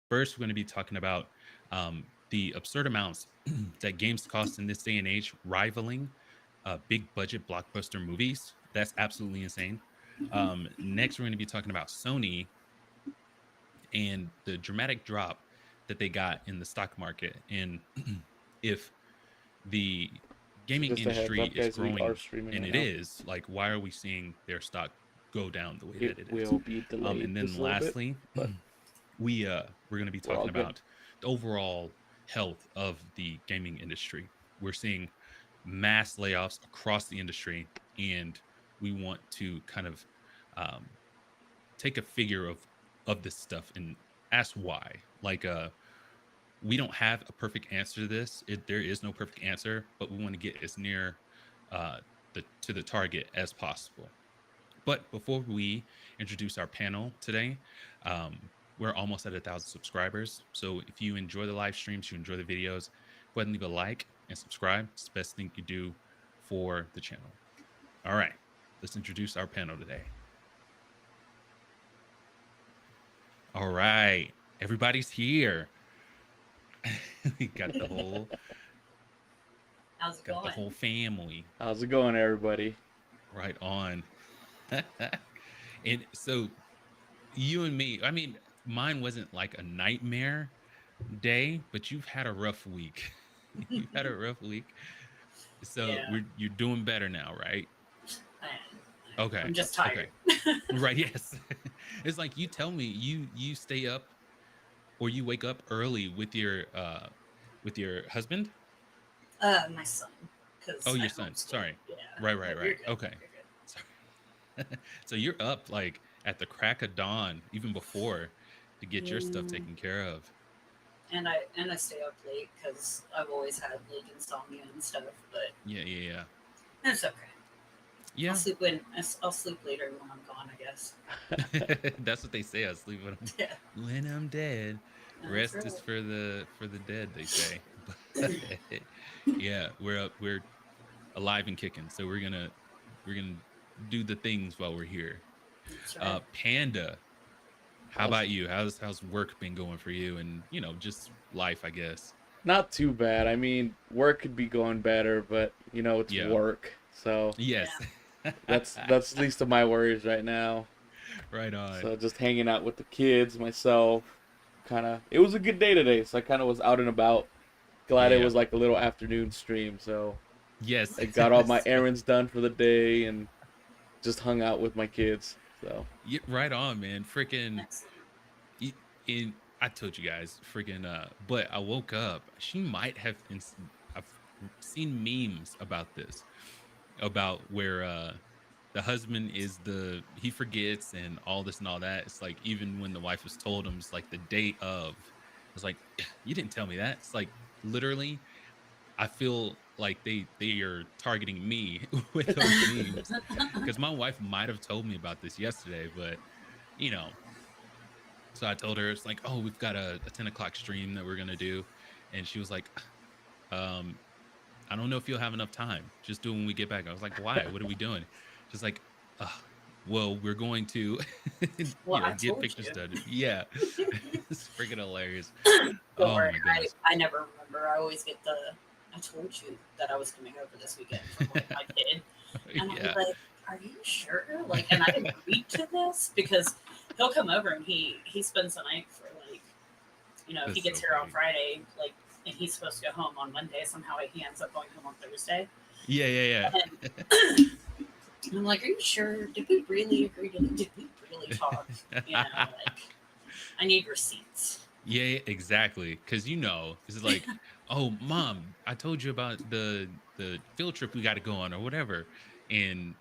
First, we're going to be talking about the absurd amounts that games cost in this day and age, rivaling big budget blockbuster movies. That's absolutely insane. Next, we're going to be talking about Sony and the dramatic drop that they got in the stock market. And if the So gaming just a heads industry up, is guys, we are growing, streaming and right it now. is, like, why are we seeing their stock go down the way It that it is? will be delayed And then just a little bit, lastly, but we're going to be we're all talking good. about the overall health of the gaming industry. We're seeing mass layoffs across the industry, and we want to kind of um, take a figure of this stuff and ask why. Like, we don't have a perfect answer to this. There is no perfect answer, but we want to get as near uh, to the target as possible. But before we introduce our panel today, we're almost at 1,000 subscribers. So if you enjoy the live streams, you enjoy the videos, go ahead and leave a like and subscribe. It's the best thing you do for the channel. All right, let's introduce our panel today. All right, everybody's here. We How's it got the going? whole family How's it going, everybody? right on. And so you and me, I mean, mine wasn't like a nightmare day, but you've had a rough week. You've had a rough week. So Yeah, you're doing better now, right? Okay. I'm just tired. Okay. Right, yes. It's like you tell me you stay up or you wake up early with your husband? My son, Oh, because I your son. homeschool. Sorry. Yeah, Right, right, but you're right. good. Okay. You're good. Sorry. So you're up like at the crack of dawn, even before, to get your stuff Mm, taken care of. and I stay up late because I've always had like insomnia and stuff. But Yeah, yeah, yeah. it's okay. Yeah. I'll sleep later when I'm gone. I guess. That's what they say. I sleep Yeah, when I'm dead. that's Rest right. is for the dead, they say. But yeah, we're alive and kicking. So we're gonna do the things while we're here. That's right. Panda, how How's about you? How's work been going for you? And just life, I guess. Not too bad. I mean, work could be going better, but it's Yeah. work. So Yes. Yeah. that's least of my worries right now. Right on. So just hanging out with the kids, myself. Kind of. It was a good day today, so I kind of was out and about. Yeah, Glad it yeah. was like a little afternoon stream, so Yes. I got all my So, errands done for the day and just hung out with my kids. So yeah, right on, man. Freaking Excellent. in I told you guys, freaking but I woke up. She might have I've seen memes about this, about where the husband is he forgets and all this and all that. It's like even when the wife has told him, it's like the day of. It's like you didn't tell me that. It's like literally I feel like they are targeting me with those memes because my wife might have told me about this yesterday, but you know, so I told her it's like, oh, we've got a 10 o'clock stream that we're gonna do, and she was like, um, I don't know if you'll have enough time. Just do it when we get back. I was like, why? What are we doing? She's like, well, we're going to, Well, I get told pictures you. done. Yeah, it's freaking hilarious. Don't Oh worry. my I goodness. I never remember. I always get the. I told you that I was coming over this weekend from like my kid. And I'm Yeah, like, are you sure? Like, and I agreed to this because he'll come over and he spends the night for like, if he that's gets so here on funny. Friday, like, and he's supposed to go home on Monday. Somehow he ends up going home on Thursday. Yeah, yeah, And I'm like, are you sure? Did we really agree to? Did we really talk? yeah. Like, I need receipts. Yeah, exactly. Because this is like, oh, mom, I told you about the field trip we got to go on or whatever, and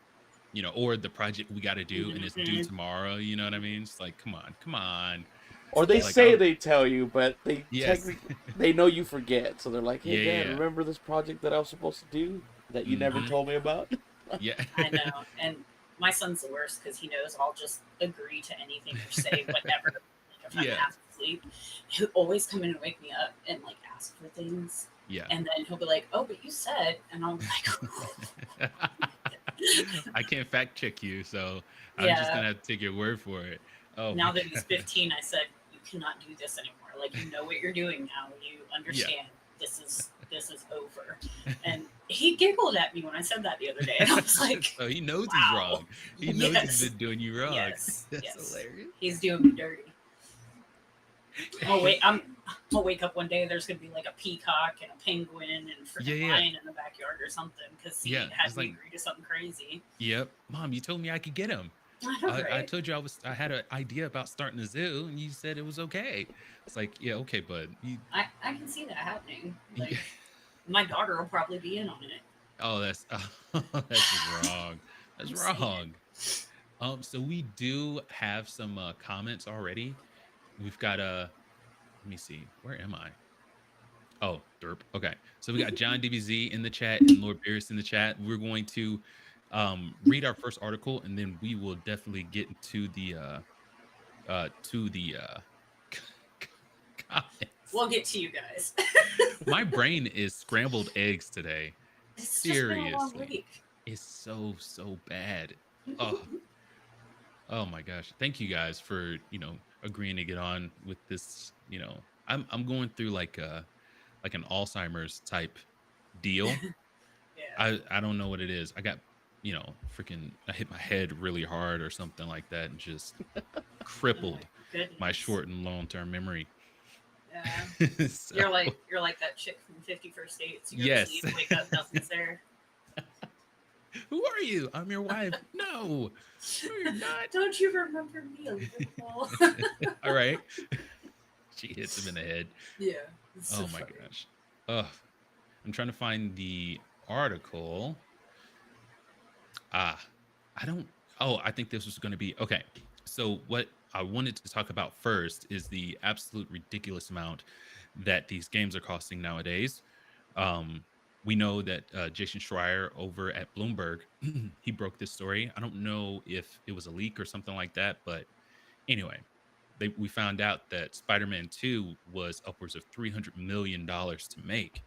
or the project we got to do, and it's due Hmm. tomorrow. You know what I mean? It's like, come on, come on. or they Yeah. Like, say I'll they tell you, but they yes, technically they know you forget. So they're like, "Hey, yeah, Dad, yeah, remember this project that I was supposed to do that you never mm-hmm. I told me about?" Yeah, I know, and my son's the worst because he knows I'll just agree to anything or say whatever. Like if I'm yeah, half asleep, he'll always come in and wake me up and like ask for things, yeah. and then he'll be like, "Oh, but you said," and I'm like, I can't fact check you, so I'm just "Yeah." gonna have to take your word for it. Oh my Now that he's goodness. 15, I said, "You cannot do this anymore. Like, you know what you're doing now. You understand this is over. And he giggled at me when I said that the other day, and I was like, so he knows he's wow. wrong. He knows he's been doing you wrong. Yes, That's hilarious. He's doing me dirty. I'm gonna wake up one day. There's gonna be like a peacock and a penguin and freaking lion in the backyard or something because he had me agree to something crazy. Yep, Mom, you told me I could get him. I told you I had an idea about starting a zoo, and you said it was okay. It's like, yeah, okay, bud. I can see that happening. Like, my daughter will probably be in on it. Oh, that's wrong. That's wrong. So we do have some comments already. We've got let me see. Where am I? Oh, derp. Okay. So we got John DBZ in the chat and Lord Beerus in the chat. We're going to read our first article, and then we will definitely get to the comments. We'll get to you guys. My brain is scrambled eggs today. It's Seriously. just been a long week. It's so bad. Oh my gosh. Thank you guys for, agreeing to get on with this. I'm going through like an Alzheimer's type deal. I don't know what it is. I got, I hit my head really hard or something like that and just crippled my short and long-term memory. Yeah. So, you're like that chick from 50 First Dates. You go to sleep, wake up, nothing's there. Who are you? I'm your wife. No, you're not. Don't you remember me a little? All right. She hits him in the head. Yeah. Oh my gosh. I'm trying to find the article. I think this was going to be okay. So what I wanted to talk about first is the absolute ridiculous amount that these games are costing nowadays. We know that Jason Schreier over at Bloomberg, he broke this story. I don't know if it was a leak or something like that, but anyway, we found out that Spider-Man 2 was upwards of $300 million to make.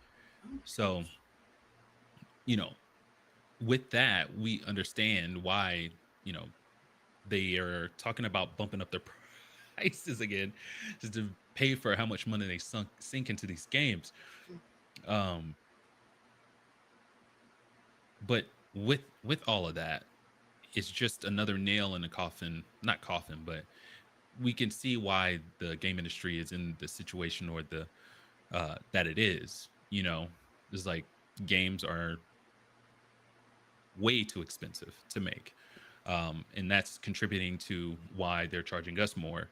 So, with that, we understand why, they are talking about bumping up their prices again just to pay for how much money they sink into these games. But with all of that, it's just another nail in the coffin, not coffin, but we can see why the game industry is in the situation or the that it is. It's like games are way too expensive to make, and that's contributing to why they're charging us more,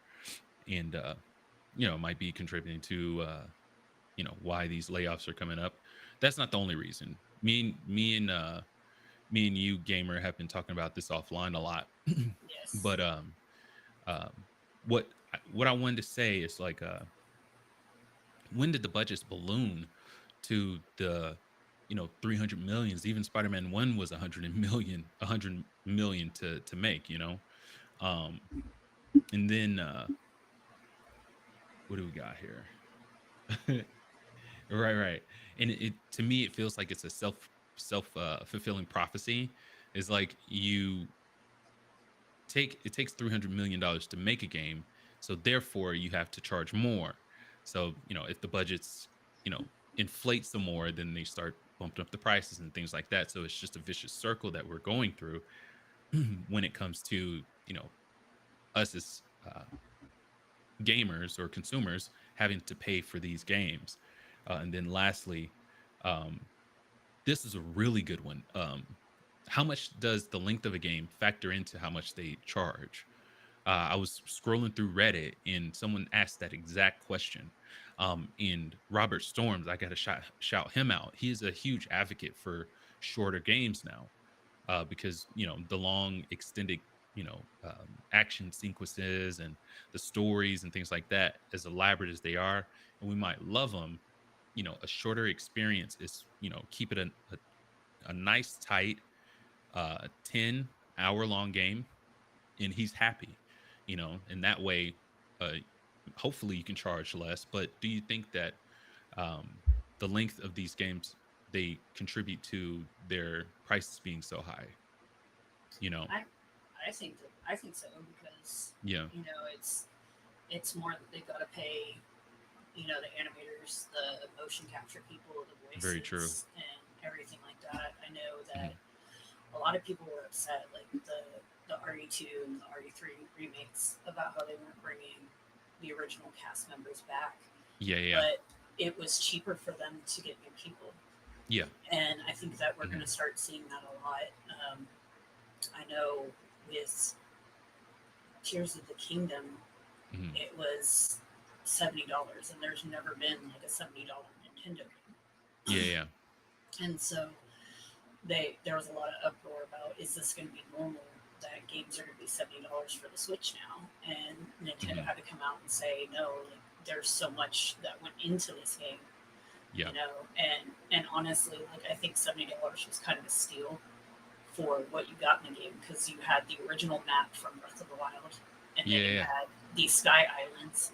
and might be contributing to why these layoffs are coming up. That's not the only reason. Me and you, gamer, have been talking about this offline a lot. Yes. But what I wanted to say is like, when did the budgets balloon to the 300 millions? Even Spider-Man 1 was 100 million to make, and then what do we got here? Right. And it to me, it feels like it's a self fulfilling prophecy. Is like it takes $300 million to make a game, so therefore you have to charge more. So if the budgets inflate some more, then they start bumping up the prices and things like that. So it's just a vicious circle that we're going through when it comes to us as gamers or consumers having to pay for these games. And then lastly, this is a really good one. How much does the length of a game factor into how much they charge? I was scrolling through Reddit and someone asked that exact question. And Robert Storms, I got to shout him out. He is a huge advocate for shorter games now, because the long extended action sequences and the stories and things like that, as elaborate as they are, and we might love them, a shorter experience is keep it a nice tight 10-hour-long game, and he's happy, and that way hopefully you can charge less. But do you think that the length of these games, they contribute to their prices being so high? I think so, because yeah, it's it's more that they've got to pay, the animators, the motion capture people, the Very true. voices, and everything like that. I know that Mhm. a lot of people were upset, like the RE2 and the RE3 remakes, about how they weren't bringing the original cast members back, Yeah, yeah, but it was cheaper for them to get new people, yeah. and I think that we're going Mhm. to start seeing that a lot. I know with Tears of the Kingdom, Mhm. it was $70, and there's never been like a $70 Nintendo Yeah, game, yeah. and so there was a lot of uproar about, is this going to be normal that games are going to be $70 for the Switch now? And Nintendo Mhm. had to come out and say no. Like, there's so much that went into this game, Yeah. and honestly, like, I think $70 was kind of a steal for what you got in the game, because you had the original map from Breath of the Wild, and then Yeah, you yeah. had these Sky Islands,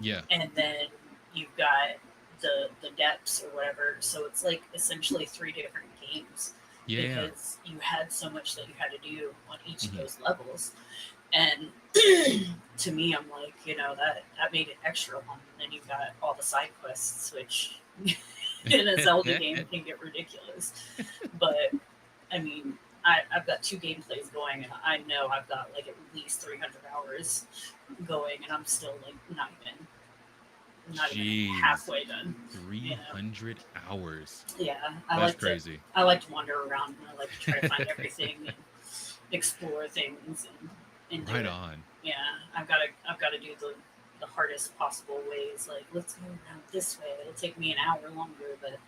Yeah. and then you've got the depths or whatever. So it's like essentially three different games, Yeah, yeah. because you had so much that you had to do on each of Mhm. those levels. And to me, I'm like, that made it extra long. And then you've got all the side quests, which in a Zelda game can get ridiculous. But I mean, I've got two gameplays going, and I know I've got like at least 300 hours going, and I'm still like not even Jeez. halfway done. You know, 300 hours. yeah. That's crazy. I like to wander around, and I like to try to find everything and explore things and do Right it. on. Yeah, I've got to do the hardest possible ways. Like, let's go around this way. It'll take me an hour longer, but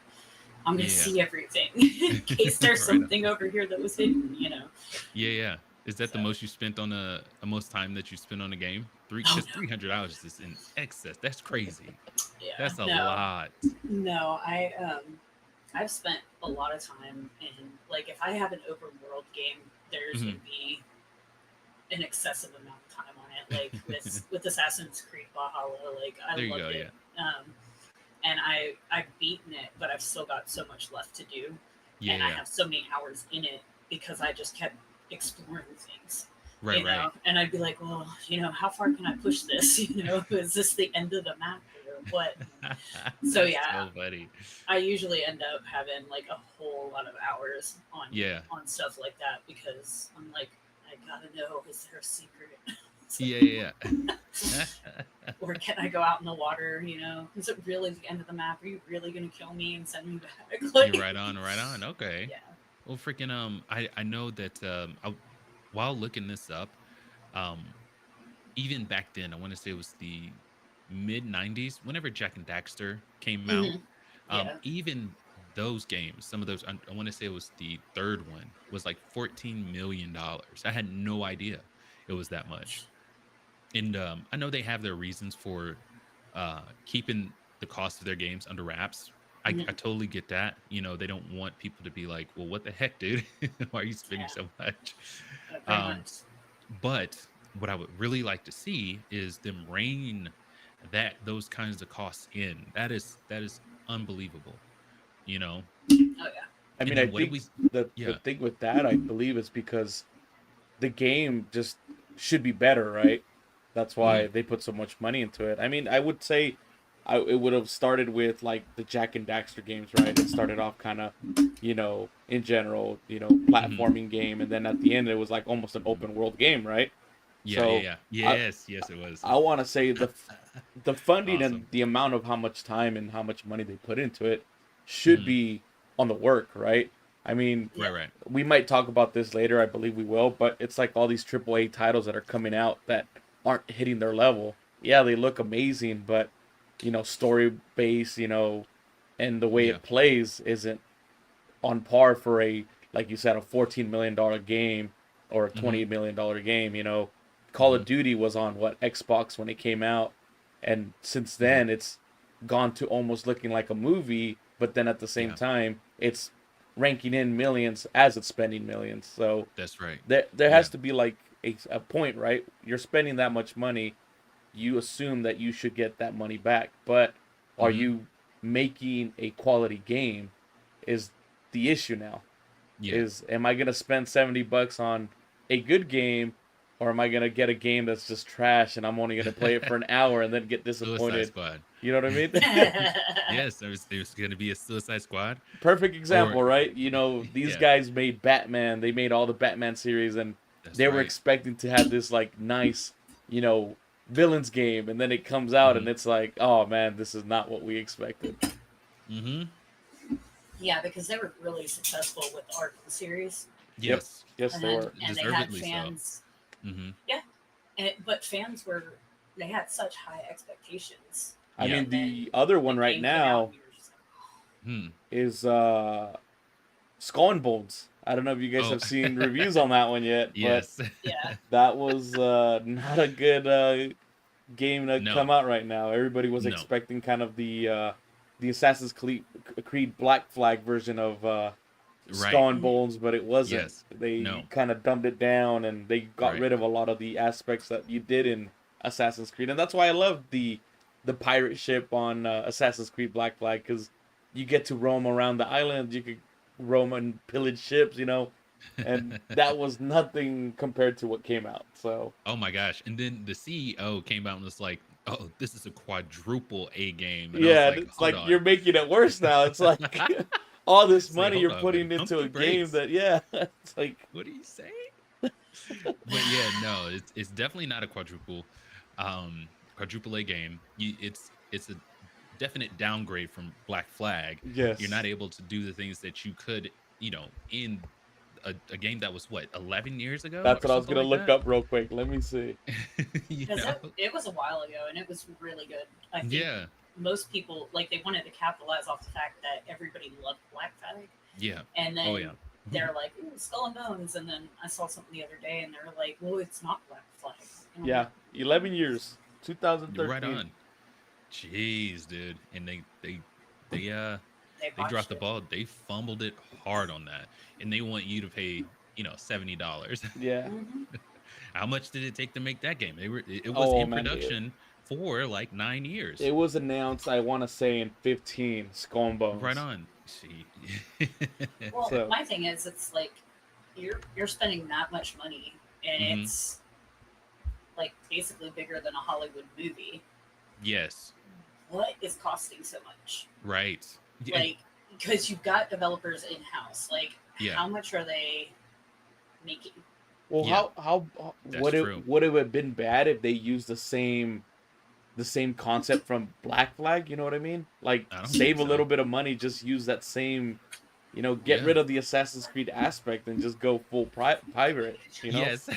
I'm gonna Yeah. see everything in case there's Right on. something over here that was hidden. Yeah, yeah. Is that So, the most you spent on a most time that you spent on a game? oh Because 300 hours is in excess. That's crazy. no, yeah, That's a lot. no. I've spent a lot of time in, like, if I have an open world game, there's gonna Mhm. be an excessive amount of time on it. Like with Assassin's Creed Valhalla, like, I There you loved go. it. Yeah. And I've beaten it, but I've still got so much left to do, Yeah, and I yeah. have so many hours in it because I just kept exploring things. Right, right. And I'd be like, well, how far can I push this? Is this the end of the map or what? So That's yeah, so funny. I usually end up having like a whole lot of hours on Yeah. stuff like that, because I'm like, I gotta know, is there a secret? Yeah, yeah, yeah. Or can I go out in the water? Is it really the end of the map? Are you really gonna kill me and send me back? You're Like, right on, right on. Okay. yeah. Well, freaking I know that while looking this up, um even back then, I want to say it was the mid 90s whenever Jack and Daxter came out. Hmm. Yeah. Even those games, some of those, I want to say it was the third one, was like $14 million. I had no idea it was that much. And I know they have their reasons for keeping the cost of their games under wraps. I Hmm. totally get that. They don't want people to be like, well, what the heck, dude? Why are you spending Yeah. so much? Pretty Um, much. but what I would really like to see is them rein those kinds of costs in. That is unbelievable, you know. Oh yeah. I And mean, I then what did think we? the Yeah. thing with that, I believe, is because the game just should be better, right? That's why Mhm. they put so much money into it. I mean, I would say it would have started with like the Jack and Daxter games, right? It started off kind of, in general, Mhm. platforming game, and then at the end it was like almost an Mhm. open world game, right? Yeah, yeah, So yeah. I Yes, yes, it was. I want to say the funding and Awesome. the amount of how much time and how much money they put into it should Mhm. be on the work, right? I mean, Right, Yeah. right. we might talk about this later, I believe we will, but it's like all these AAA titles that are coming out that aren't hitting their level. Yeah, they look amazing, but story base, and the way Yeah. it plays isn't on par for like you said, a $14 million game or a Mhm. $20 million game. Call of Mhm. Duty was on what, Xbox when it came out, and since Mhm. then it's gone to almost looking like a movie, but then at the same Yeah, time it's ranking in millions as it's spending millions. So that's right. there has Yeah. to be like a point, right? You're spending that much money, you assume that you should get that money back, but are Mhm. you making a quality game is the issue now. Yeah. Is am I gonna spend $70 on a good game, or am I gonna get a game that's just trash and I'm only gonna play it for an hour and then get Suicide disappointed? Squad. You know what I mean? Yes, there's going to be a Suicide Squad. Perfect example, Or right? You know, these yeah, guys made Batman. They made all the Batman series, and that's they were right. expecting to have this like nice, you know, villains game, and then it comes out and Mhm. it's like, oh man, this is not what we expected. Mhm. Yeah, because they were really successful with the Arkham series, Yep. Yes. Yes, and they then were. and they had Deservedly so. fans. Mhm. Yeah, but fans were they had such high expectations, I Yeah. mean, and then the other the one right game came out, now and you were just Hmm. is Skull and Bones. I don't know if you guys Oh. have seen reviews on that one yet, but Yes. like, yeah, that was not a good game to come No. out right now. Everybody was No. expecting kind of the Assassin's Creed Black Flag version of Right. Skull and Bones, but it wasn't. Yes. They No. kind of dumbed it down and they got Right. rid of a lot of the aspects that you did in Assassin's Creed, and that's why I love the pirate ship on Assassin's Creed Black Flag, because you get to roam around the island. You could roam and pillage ships, you know, and that was nothing compared to what came out. So Oh my gosh. And then the CEO came out and was like, "Oh, this is a quadruple A game." And I was yeah, and like, it's "Hold like you're on." making it worse now. It's like all this It's like, money "Hold you're on, man. putting Pump into the a game brakes." that, yeah, it's like, What are you saying? But yeah, no, it's definitely not a quadruple A game. It's a definite downgrade from Black Flag. You're not yes. able to do the things that you could, in a game that was what, 11 years ago That's or what I was something gonna like look that. up real quick. Let me see. you because know? it was a while ago, and it was really good. I think Yeah. most people like they wanted to capitalize off the fact that everybody loved Black Flag, Yeah. and Oh then yeah. they're like, "Ooh, Skull and Bones," and then I saw something the other day, and they're like, "Well, it's not Black Flag." And I'm Yeah, like, 11 years, You're right 2013. on. Jeez, dude. And they they they dropped botched the it. ball. They fumbled it hard on that. And they want you to pay, $70. Yeah. Hmm. How much did it take to make that game? It was Oh in man, production for like 9 years. it was announced, I want to say, in 15, Skull and Right Bones. on. See. Well, So, my thing is, it's like you're spending that much money, and Hmm. it's like basically bigger than a Hollywood movie. Yes. What is costing so much? Right. Yeah. Like, because you've got developers in house. Like, Yeah. how much are they making? well, Yeah. how That's true. would it have been bad if they used the same concept from Black Flag? You know what I mean? Like, I don't think save a little so. bit of money, just use that same, get Yeah. rid of the Assassin's Creed aspect and just go full pirate. Yes.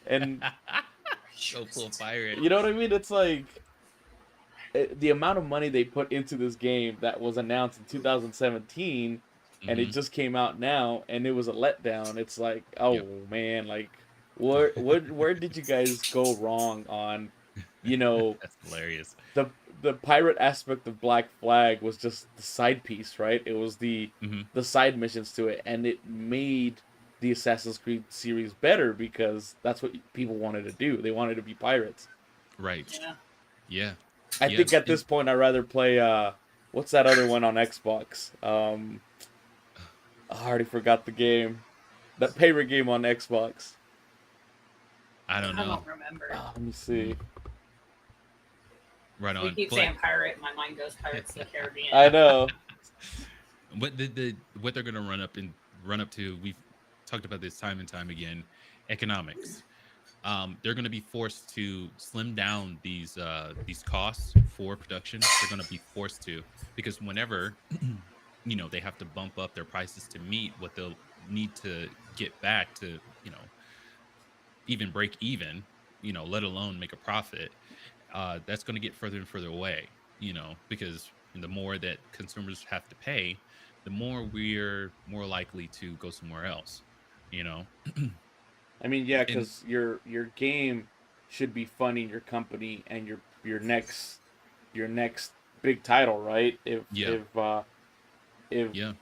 And Go full pirate. you know what I mean? It's like the amount of money they put into this game that was announced in 2017 and it Hmm. just came out now and it was a letdown. It's like, oh Yep. man, like where did you guys go wrong on, you know, That's hilarious. the the pirate aspect of Black Flag was just the side piece, right? It was Hmm. the side missions to it, and it made the Assassin's Creed series better because that's what people wanted to do. They wanted to be pirates. Right. Yeah. Yeah. I Yeah. think at And this point I'd rather play what's that other one on Xbox? I already forgot the game. That pirate game on Xbox. I don't I know. don't remember. Let me see. Right You on. keep But saying pirate, and my mind goes Pirates of the Caribbean. I know. what what they're gonna run up to, we've talked about this time and time again, economics. They're going to be forced to slim down these costs for production. They're going to be forced to, because whenever they have to bump up their prices to meet what they'll need to get back to even break even, let alone make a profit. That's going to get further and further away, because the more that consumers have to pay, the more we're more likely to go somewhere else, you know I mean, yeah, and because your game should be funding your company and your next big title, right? yeah, If yeah,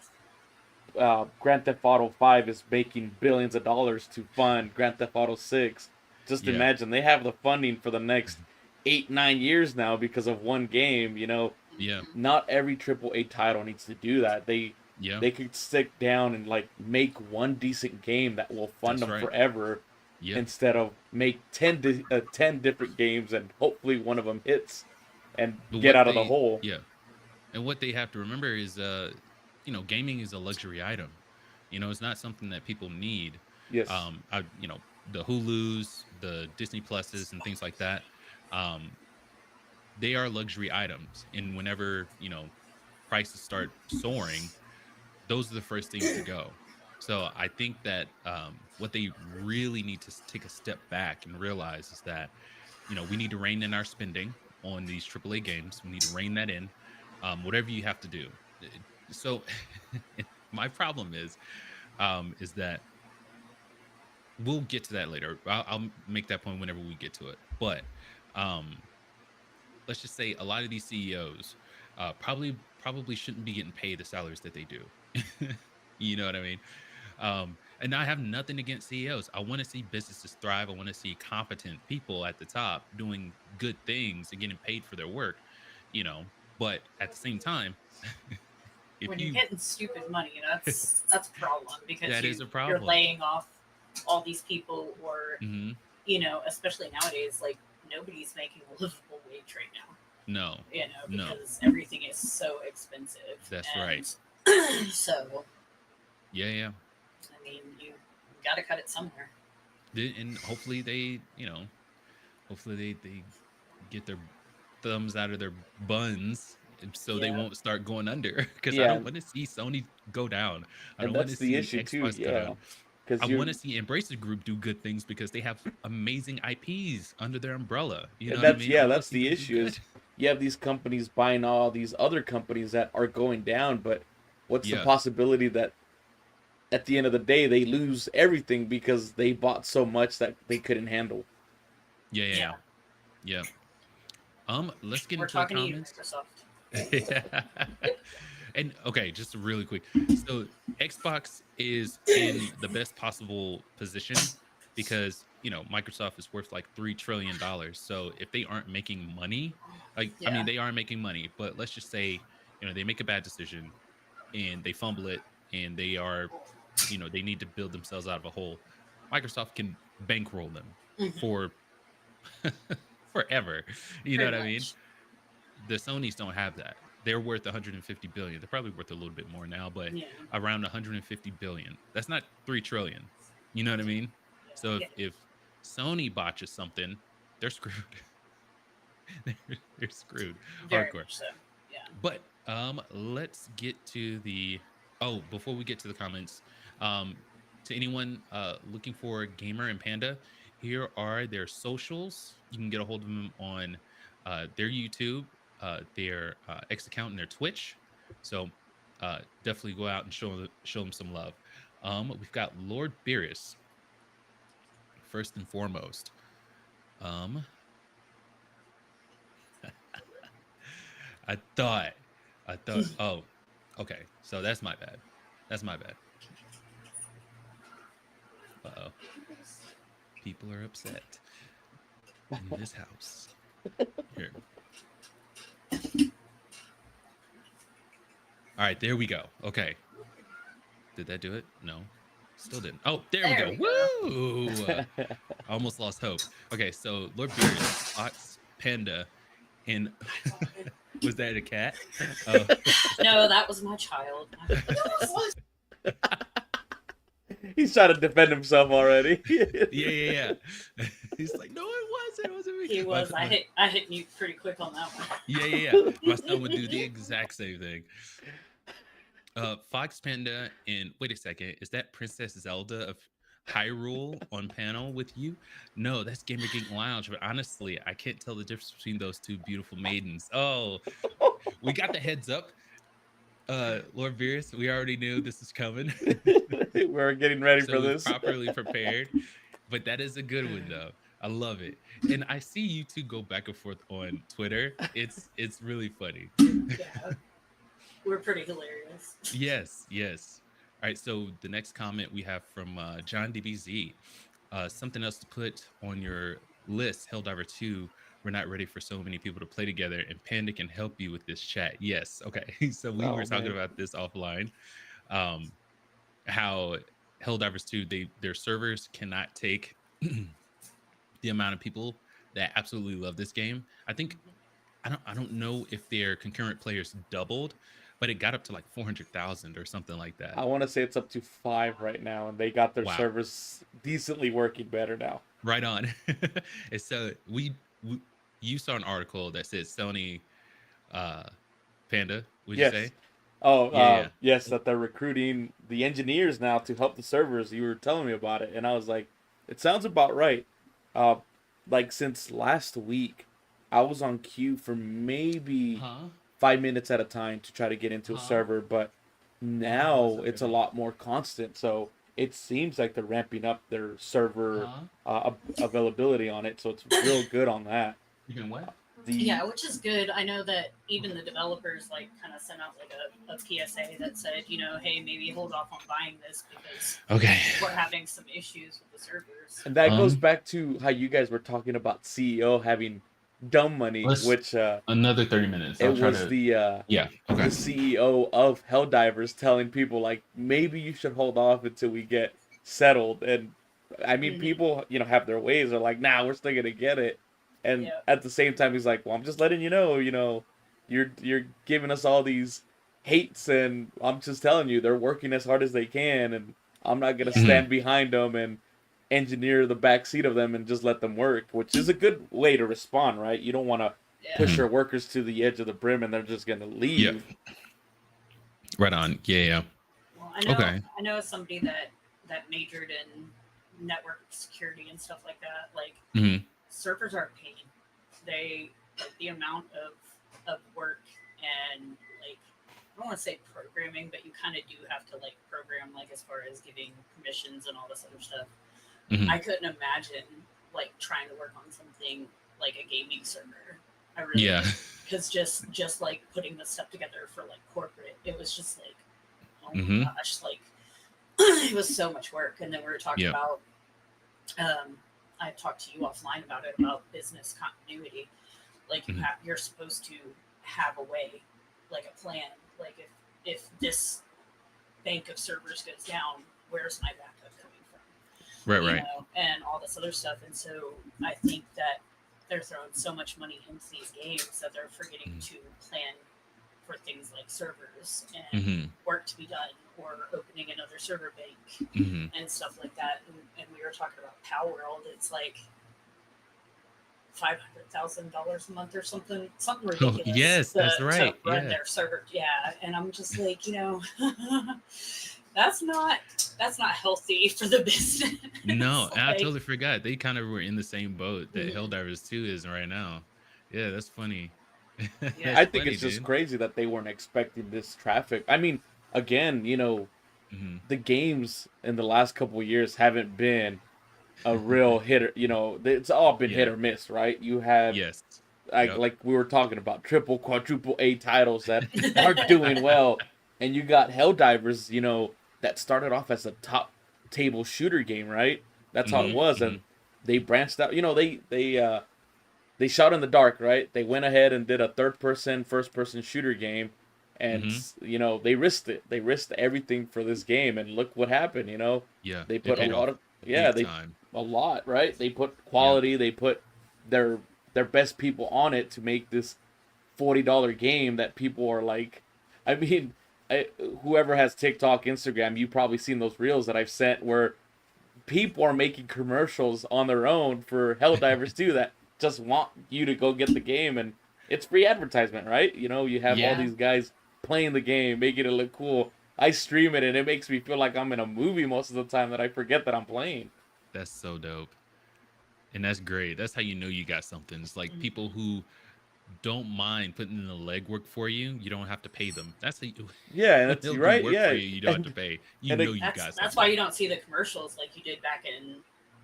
Grand Theft Auto 5 is making billions of dollars to fund Grand Theft Auto 6, just yeah, imagine they have the funding for the next 8 9 years now because of one game. yeah, Not every AAA title needs to do that. yeah. They could stick down and like make one decent game that will fund That's them right. forever, Yeah. instead of make 10 different games and hopefully one of them hits and But get what out of the they hole. yeah. And what they have to remember is gaming is a luxury item. It's not something that people need. Yes. The Hulus, the Disney Pluses and things like that. Um, they are luxury items. And whenever, prices start soaring, those are the first things to go. So I think that what they really need to take a step back and realize is that, we need to rein in our spending on these AAA games. We need to rein that in, whatever you have to do. So my problem is that we'll get to that later. I'll make that point whenever we get to it. But um, let's just say a lot of these CEOs probably shouldn't be getting paid the salaries that they do. You know what I mean? And I have nothing against CEOs. I want to see businesses thrive. I want to see competent people at the top doing good things and getting paid for their work. But at the same time, if When you're you getting stupid money, that's a problem because that is a you're problem. laying off all these people, or Hmm. especially nowadays, like nobody's making a livable wage right now. No, no, Because everything is so expensive. that's and right. So, Yeah. I mean, you got to cut it somewhere. And hopefully they get their thumbs out of their buns so they Yeah. won't start going under, because I Yeah, don't want to see Sony go down. I and don't want to that's the see issue too. Xbox go Yeah, down. I because want to see Embracer Group do good things because they have amazing IPs under their umbrella. You know and what I that's mean? I yeah, want to that's see the them do issue good. is you have these companies buying all these other companies that are going down, but what's the Yeah. possibility that at the end of the day they lose everything because they bought so much that they couldn't handle? Yeah. Yeah. Let's get We're into the talking to you, comments. Microsoft. And okay, just really quick. So Xbox is in the best possible position because Microsoft is worth like $3 trillion. So if they aren't making money, I mean Yeah. they are making money, but let's just say they make a bad decision and they fumble it and they are they need to build themselves out of a hole. Microsoft can bankroll them Mhm. for forever. You know Pretty what I mean? much. The Sonys don't have that. They're worth 150 billion. They're probably worth a little bit more now, but Yeah. around 150 billion. That's not 3 trillion. You know what I mean? So Yeah. if Sony botches something, they're screwed. they're screwed. Very Hardcore. much so. Yeah. But let's get to the before we get to the comments, to anyone looking for Gamer and Panda, here are their socials. You can get a hold of them on their YouTube, their X account, and their Twitch. So definitely go out and show them some love. We've got Lord Beerus first and foremost. Um, I thought, oh, okay. So that's my bad. That's my bad. Uh-oh. People are upset in this house. Here. All right, there we go. Okay. Did that do it? No. Still didn't. Oh, there we go. Woo! I almost lost hope. Okay, so Lord Beerus, Fox, Panda, and was that a cat? No, that was my child. He's trying to defend himself already. Yeah. He's like, no, it wasn't. It wasn't me. He was. I hit mute pretty quick on that one. Yeah. My son would do the exact same thing. Fox Panda, and wait a second, is that Princess Zelda of Hyrule on panel with you? No, that's GamerGeek Lounge. But honestly, I can't tell the difference between those two beautiful maidens. Oh, we got the heads up. Lord Beerus, we already knew this is coming. We're getting ready So for we're this. properly prepared. But that is a good one though. I love it. And I see you two go back and forth on Twitter. It's really funny. Yeah. We're pretty hilarious. Yes. All right, so the next comment we have from John DBZ. Something else to put on your list, Helldiver 2. We're not ready for so many people to play together, and Panda can help you with this chat. Yes, okay. So we were talking about this offline. How Helldivers 2, their servers cannot take the amount of people that absolutely love this game. I think I don't know if their concurrent players doubled, but it got up to like 400,000 or something like that. I want to say it's up to 5 right now, and they got their Wow. servers decently working better now. Right on. And so we you saw an article that said Sony uh Panda, would you Yes. say? Oh, Yeah, yes, that they're recruiting the engineers now to help the servers. You were telling me about it, and I was like, it sounds about right. Uh, like since last week, I was on queue for yeah. maybe Huh? 5 minutes at a time to try to get into a Huh? server, but Wow, how is now that it's a better? lot more constant. So it seems like they're ramping up their server Huh? availability on it. So it's real good on that. You can what? The Yeah, which is good. I know that even the developers like kind of sent out like a PSA that said, hey, maybe hold off on buying this because Okay. we're having some issues with the servers. And that goes Um, back to how you guys were talking about CEO having dumb money, let's which another 30 minutes. I'll it try was to yeah, the okay. CEO of Helldivers telling people like maybe you should hold off until we get settled. And I mean, Hmm. people have their ways. They're like, nah, we're still gonna get it. And Yeah. at the same time, he's like, well, I'm just letting you know, you're giving us all these hates, and I'm just telling you they're working as hard as they can, and I'm not gonna Yeah. Mhm. stand behind them and engineer the back seat of them and just let them work, which is a good way to respond, right? You don't want to Yeah. push Mhm. your workers to the edge of the brim and they're just gonna Yeah. leave. Right on. Yeah, yeah. Well, Okay. I know somebody that majored in network security and stuff like that. Like Mhm. servers are a pain. They like the amount of work and like I don't want to say programming, but you kind of do have to like program like as far as giving permissions and all this other stuff. Mhm. I couldn't imagine like trying to work on something like a gaming server. I really Yeah. could because just like putting this stuff together for like corporate, it was just like oh my Mhm. gosh, like it was so much work. And then we were talking Yep. about I talked to you offline about it about business continuity. Like Mhm. you're supposed to have a way, like a plan. Like if this bank of servers goes down, where's my backup coming Right, from? right. And all this other stuff. And so I think that they're throwing so much money into these games that they're forgetting Mhm. to plan for things like servers and Mhm. work to be done or opening another server bank Mhm. and stuff like that. And we were talking about Power World. It's like $500,000 a month or something Oh, ridiculous yes, that's to right. run Yeah. their server. Yeah, and I'm just like, that's not healthy for the No, business. and I Like, totally forgot. They kind of were in the same boat that mhm, Helldivers 2 is right now. Yeah, that's funny. yeah, That's I think funny, it's just dude. crazy that they weren't expecting this traffic. I mean, again, Mhm. the games in the last couple of years haven't been a real hitter. It's all been hit Yeah. or miss, right? You had Yes. like Yep. like we were talking about triple, quadruple A titles that aren't doing well, and you got Helldivers, that started off as a top table shooter game, right? That's how it Mhm. mhm, was, and Mhm. they branched out. They shot in the dark, right? They went ahead and did a third person, first person shooter game, and Mhm. they risked it. They risked everything for this game, and look what happened. Yeah, They it put a paid lot off of yeah, big they time. a lot, right? They put Yep. quality. They put their their best people on it to make this $40 game that people are like. I mean, whoever has TikTok, Instagram, you've probably seen those reels that I've sent where people are making commercials on their own for Helldivers too that just want you to go get the game, and it's free advertisement, right? You have all Yeah. yeah, these guys playing the game, making it look cool. I stream it and it makes me feel like I'm in a movie most of the time that I forget that I'm playing. That's so dope. And that's great. That's how you know you got something. It's like mhm. people who don't mind putting in the legwork for you. You don't have to pay them. That's how you Yeah, and when it's they'll do right. work for Yeah, you, you don't have to and pay. You and know it, you got That's why something. you don't see the commercials like you did back in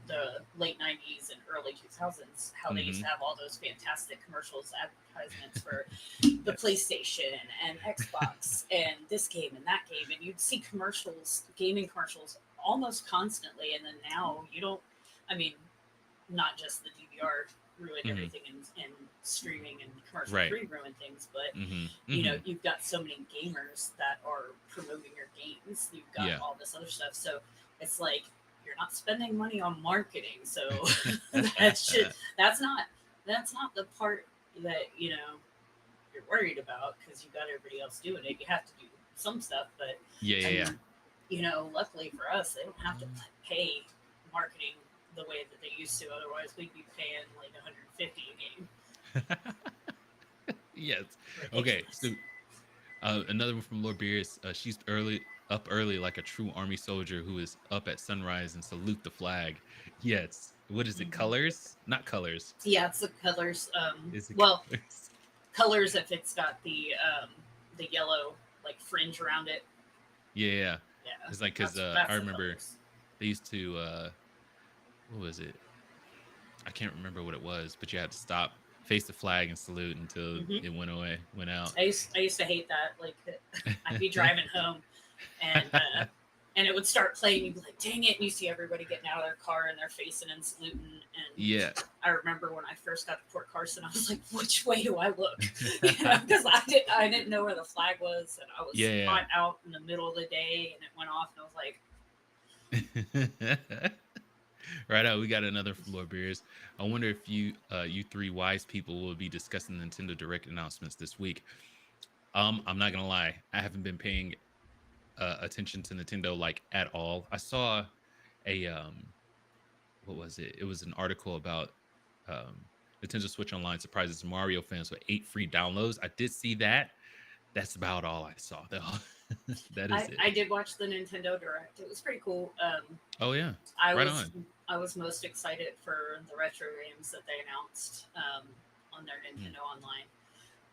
the late '90s and early 2000s. How they used Mhm. to have all those fantastic commercials, advertisements for the PlayStation and Xbox and this game and that game, and you'd see commercials, gaming commercials, almost constantly. And then now you don't. I mean, not just the DVR ruin Mhm. everything and streaming and commercial Right. free ruin things, but Mhm. Mhm. you've got so many gamers that are promoting your games. You've got Yeah. all this other stuff. So it's like you're not spending money on marketing, so that's not the part that you're worried about, because you got everybody else doing it. You have to do some stuff, but Yeah. luckily for us, they don't have to pay marketing the way that they used to. Otherwise, we'd be paying like $150 a game. Yes. Okay. So another one from Lord Beerus. She's up early like a true army soldier who is up at sunrise and salute the flag. Yes. What is it? Colors? Not colors. Yeah, it's the colors. Is it Well, colors? colors if it's got the yellow like fringe around it. Yeah. Yeah, It's like because that's I the remember colors. they used to what was it? I can't remember what it was, but you had to stop, face the flag, and salute until Mhm. it went out. I used to hate that. Like, I'd be driving home, and it would start playing. You'd be like, "Dang it!" And you see everybody getting out of their car and they're facing and saluting. And Yeah. I remember when I first got to Port Carson, I was like, "Which way do I look?" Because I didn't know where the flag was, and I was caught out in the middle of the day, and it went off, and I was like, Right out, we got another from Lord Beers. I wonder if you three wise people will be discussing Nintendo Direct announcements this week. I'm not gonna lie, I haven't been paying attention to Nintendo like at all. I saw a what was it? It was an article about Nintendo Switch Online surprises Mario fans with 8 free downloads. I did see that. That's about all I saw, though. That is it. I did watch the Nintendo Direct. It was pretty cool. Oh yeah, I right was on. I was most excited for the retro games that they announced on their Nintendo Online.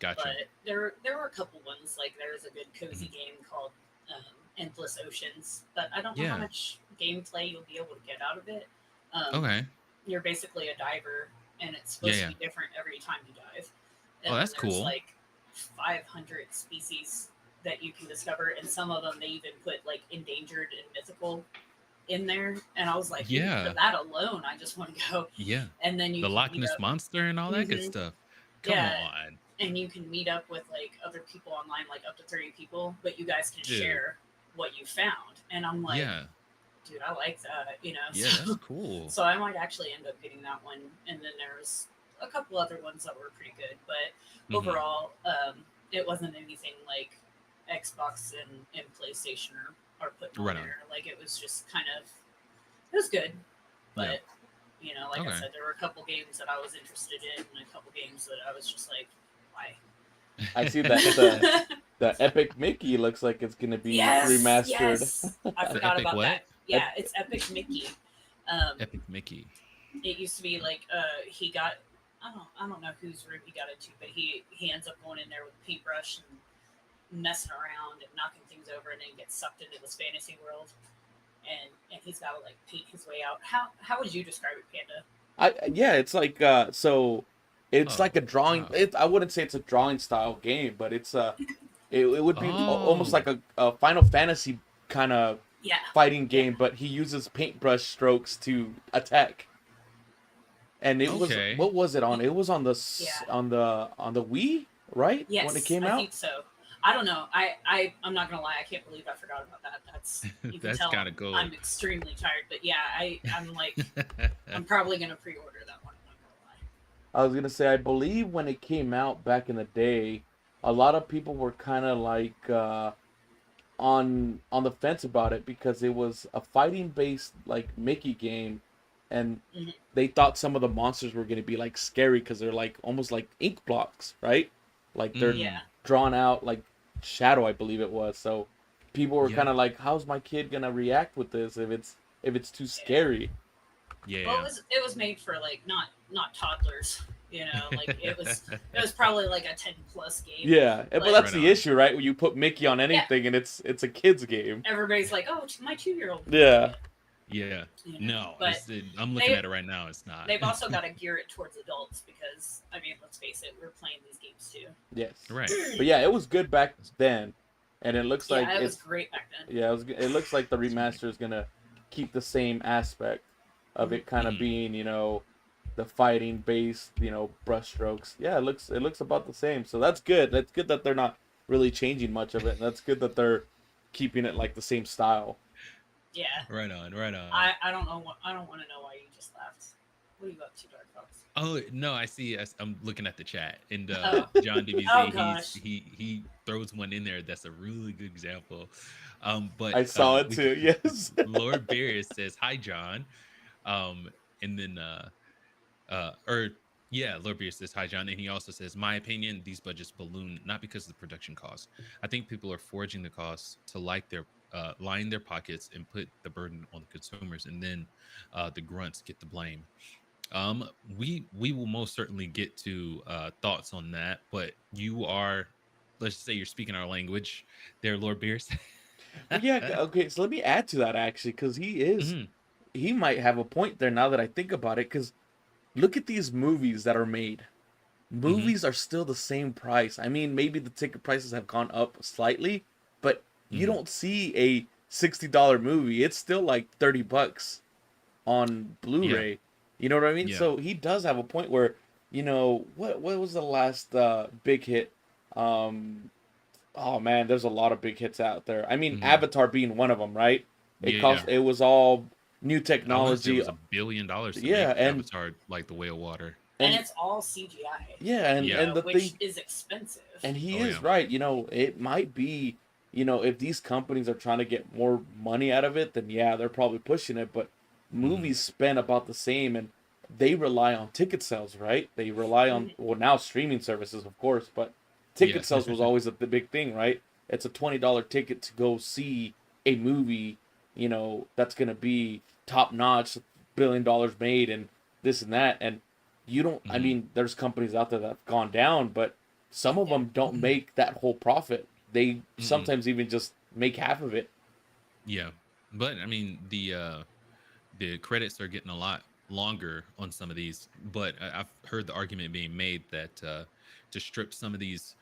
Gotcha. But there were a couple ones. Like there's a good cozy game called Endless Oceans, but I don't know how much gameplay you'll be able to get out of it. Okay. You're basically a diver, and it's supposed to be different every time you dive. And that's there's cool. like 500 species that you can discover, and some of them they even put like endangered and mythical in there. And I was like, for that alone, I just want to go. Yeah. And then you the can Loch Ness Monster and all that good Mhm. stuff. Come on. And you can meet up with like other people online, like up to 30 people, but you guys can share what you found. And I'm like, dude, I like that, Yeah, so, that's cool. So I might actually end up getting that one. And then there's a couple other ones that were pretty good, but overall, it wasn't anything like Xbox and PlayStation are putting on there. Like it was just it was good, but like I said, there were a couple games that I was interested in, and a couple games that I was just like, why? I see that the Epic Mickey looks like it's gonna be remastered. Yes, I forgot about that. Yeah, it's Epic Mickey. Epic Mickey. It used to be like he got I don't know whose room he got into, but he ends up going in there with a paintbrush and messing around and knocking things over, and then gets sucked into this fantasy world. And he's got to like paint his way out. How would you describe it, Panda? Yeah, it's like so. It's like a drawing. Wow. I wouldn't say it's a drawing style game, but it's it would be almost like a Final Fantasy kind of fighting game, but he uses paintbrush strokes to attack. And it was what was it on? It was on the on the Wii, right? Yes, when it came out. I think so. I don't know. I'm not gonna lie. I can't believe I forgot about that. That's you can that's tell kind of cool. I'm extremely tired, but yeah, I'm like I'm probably gonna pre-order that one. I'm not gonna lie. I was gonna say I believe when it came out back in the day, a lot of people were kind of like on the fence about it because it was a fighting based like Mickey game, and they thought some of the monsters were gonna be like scary because they're like almost like ink blocks, right? Like they're drawn out like shadow, I believe it was. So people were kind of like, how's my kid gonna react with this if it's too scary? Well, it was made for like not toddlers, like it was probably like a 10+ game. Yeah, but that's the issue, right? When you put Mickey on anything and it's a kid's game, everybody's like, oh, my 2-year-old. Yeah. No, I'm looking at it right now. It's not. They've also got to gear it towards adults because, I mean, let's face it, we're playing these games too. Yes. Right. But yeah, it was good back then, and it looks like it was great back then. Yeah, it looks like the remaster is gonna keep the same aspect of it, kind of being, the fighting based, brush strokes. Yeah, it looks about the same. So that's good. That's good that they're not really changing much of it. And that's good that they're keeping it like the same style. Yeah. Right on, right on. I don't know what I don't want to know why you just laughed. What are you up to, Darkfox? Oh no, I see. I'm looking at the chat, and Oh. John DBZ, Oh gosh. he throws one in there. That's a really good example. But I saw it we too. Yes. Lord Beerus says hi, John. And then or yeah, Lord Beerus says hi, John, and he also says, my opinion, these budgets balloon not because of the production costs. I think people are forging the costs to line their pockets and put the burden on the consumers, and then the grunts get the blame. We will most certainly get to thoughts on that, but you are, let's say you're speaking our language there, Lord Beers. Well, yeah. Okay. So let me add to that actually, because Mhm, he might have a point there now that I think about it. Because look at these movies that are made. mhm, Movies are still the same price. I mean, maybe the ticket prices have gone up slightly, but you mhm. don't see a $60 movie. It's still like $30 on Yeah, Blu-ray. You know what I mean? yeah. So he does have a point where, what was the last big hit? Um, oh man, there's a lot of big hits out there. I mean, Mhm. Avatar being one of them, right? Yeah, yeah. It was all new I want to say it technology. was $1 billion to Yeah, make Avatar like the Way of Water. And and it's all CGI, yeah, Yeah. and the which thing, is expensive. and he Oh is yeah. right. It might be, if these companies are trying to get more money out of it, then yeah, they're probably pushing it. But Mhm. movies spend about the same, and they rely on ticket sales, right? They rely on, Mhm. well, now streaming services, of course, but Yeah. ticket sales was always the big thing, right? It's a $20 ticket to go see a movie, that's gonna be top notch, $1 billion made, and this and that, and you don't. I Mhm. mean, there's companies out there that have gone down, but some of Yeah. them don't make that whole profit. They Mm-mm. sometimes even just make half of it. Yeah. But I mean, the credits are getting a lot longer on some of these, but I've heard the argument being made that to strip some of these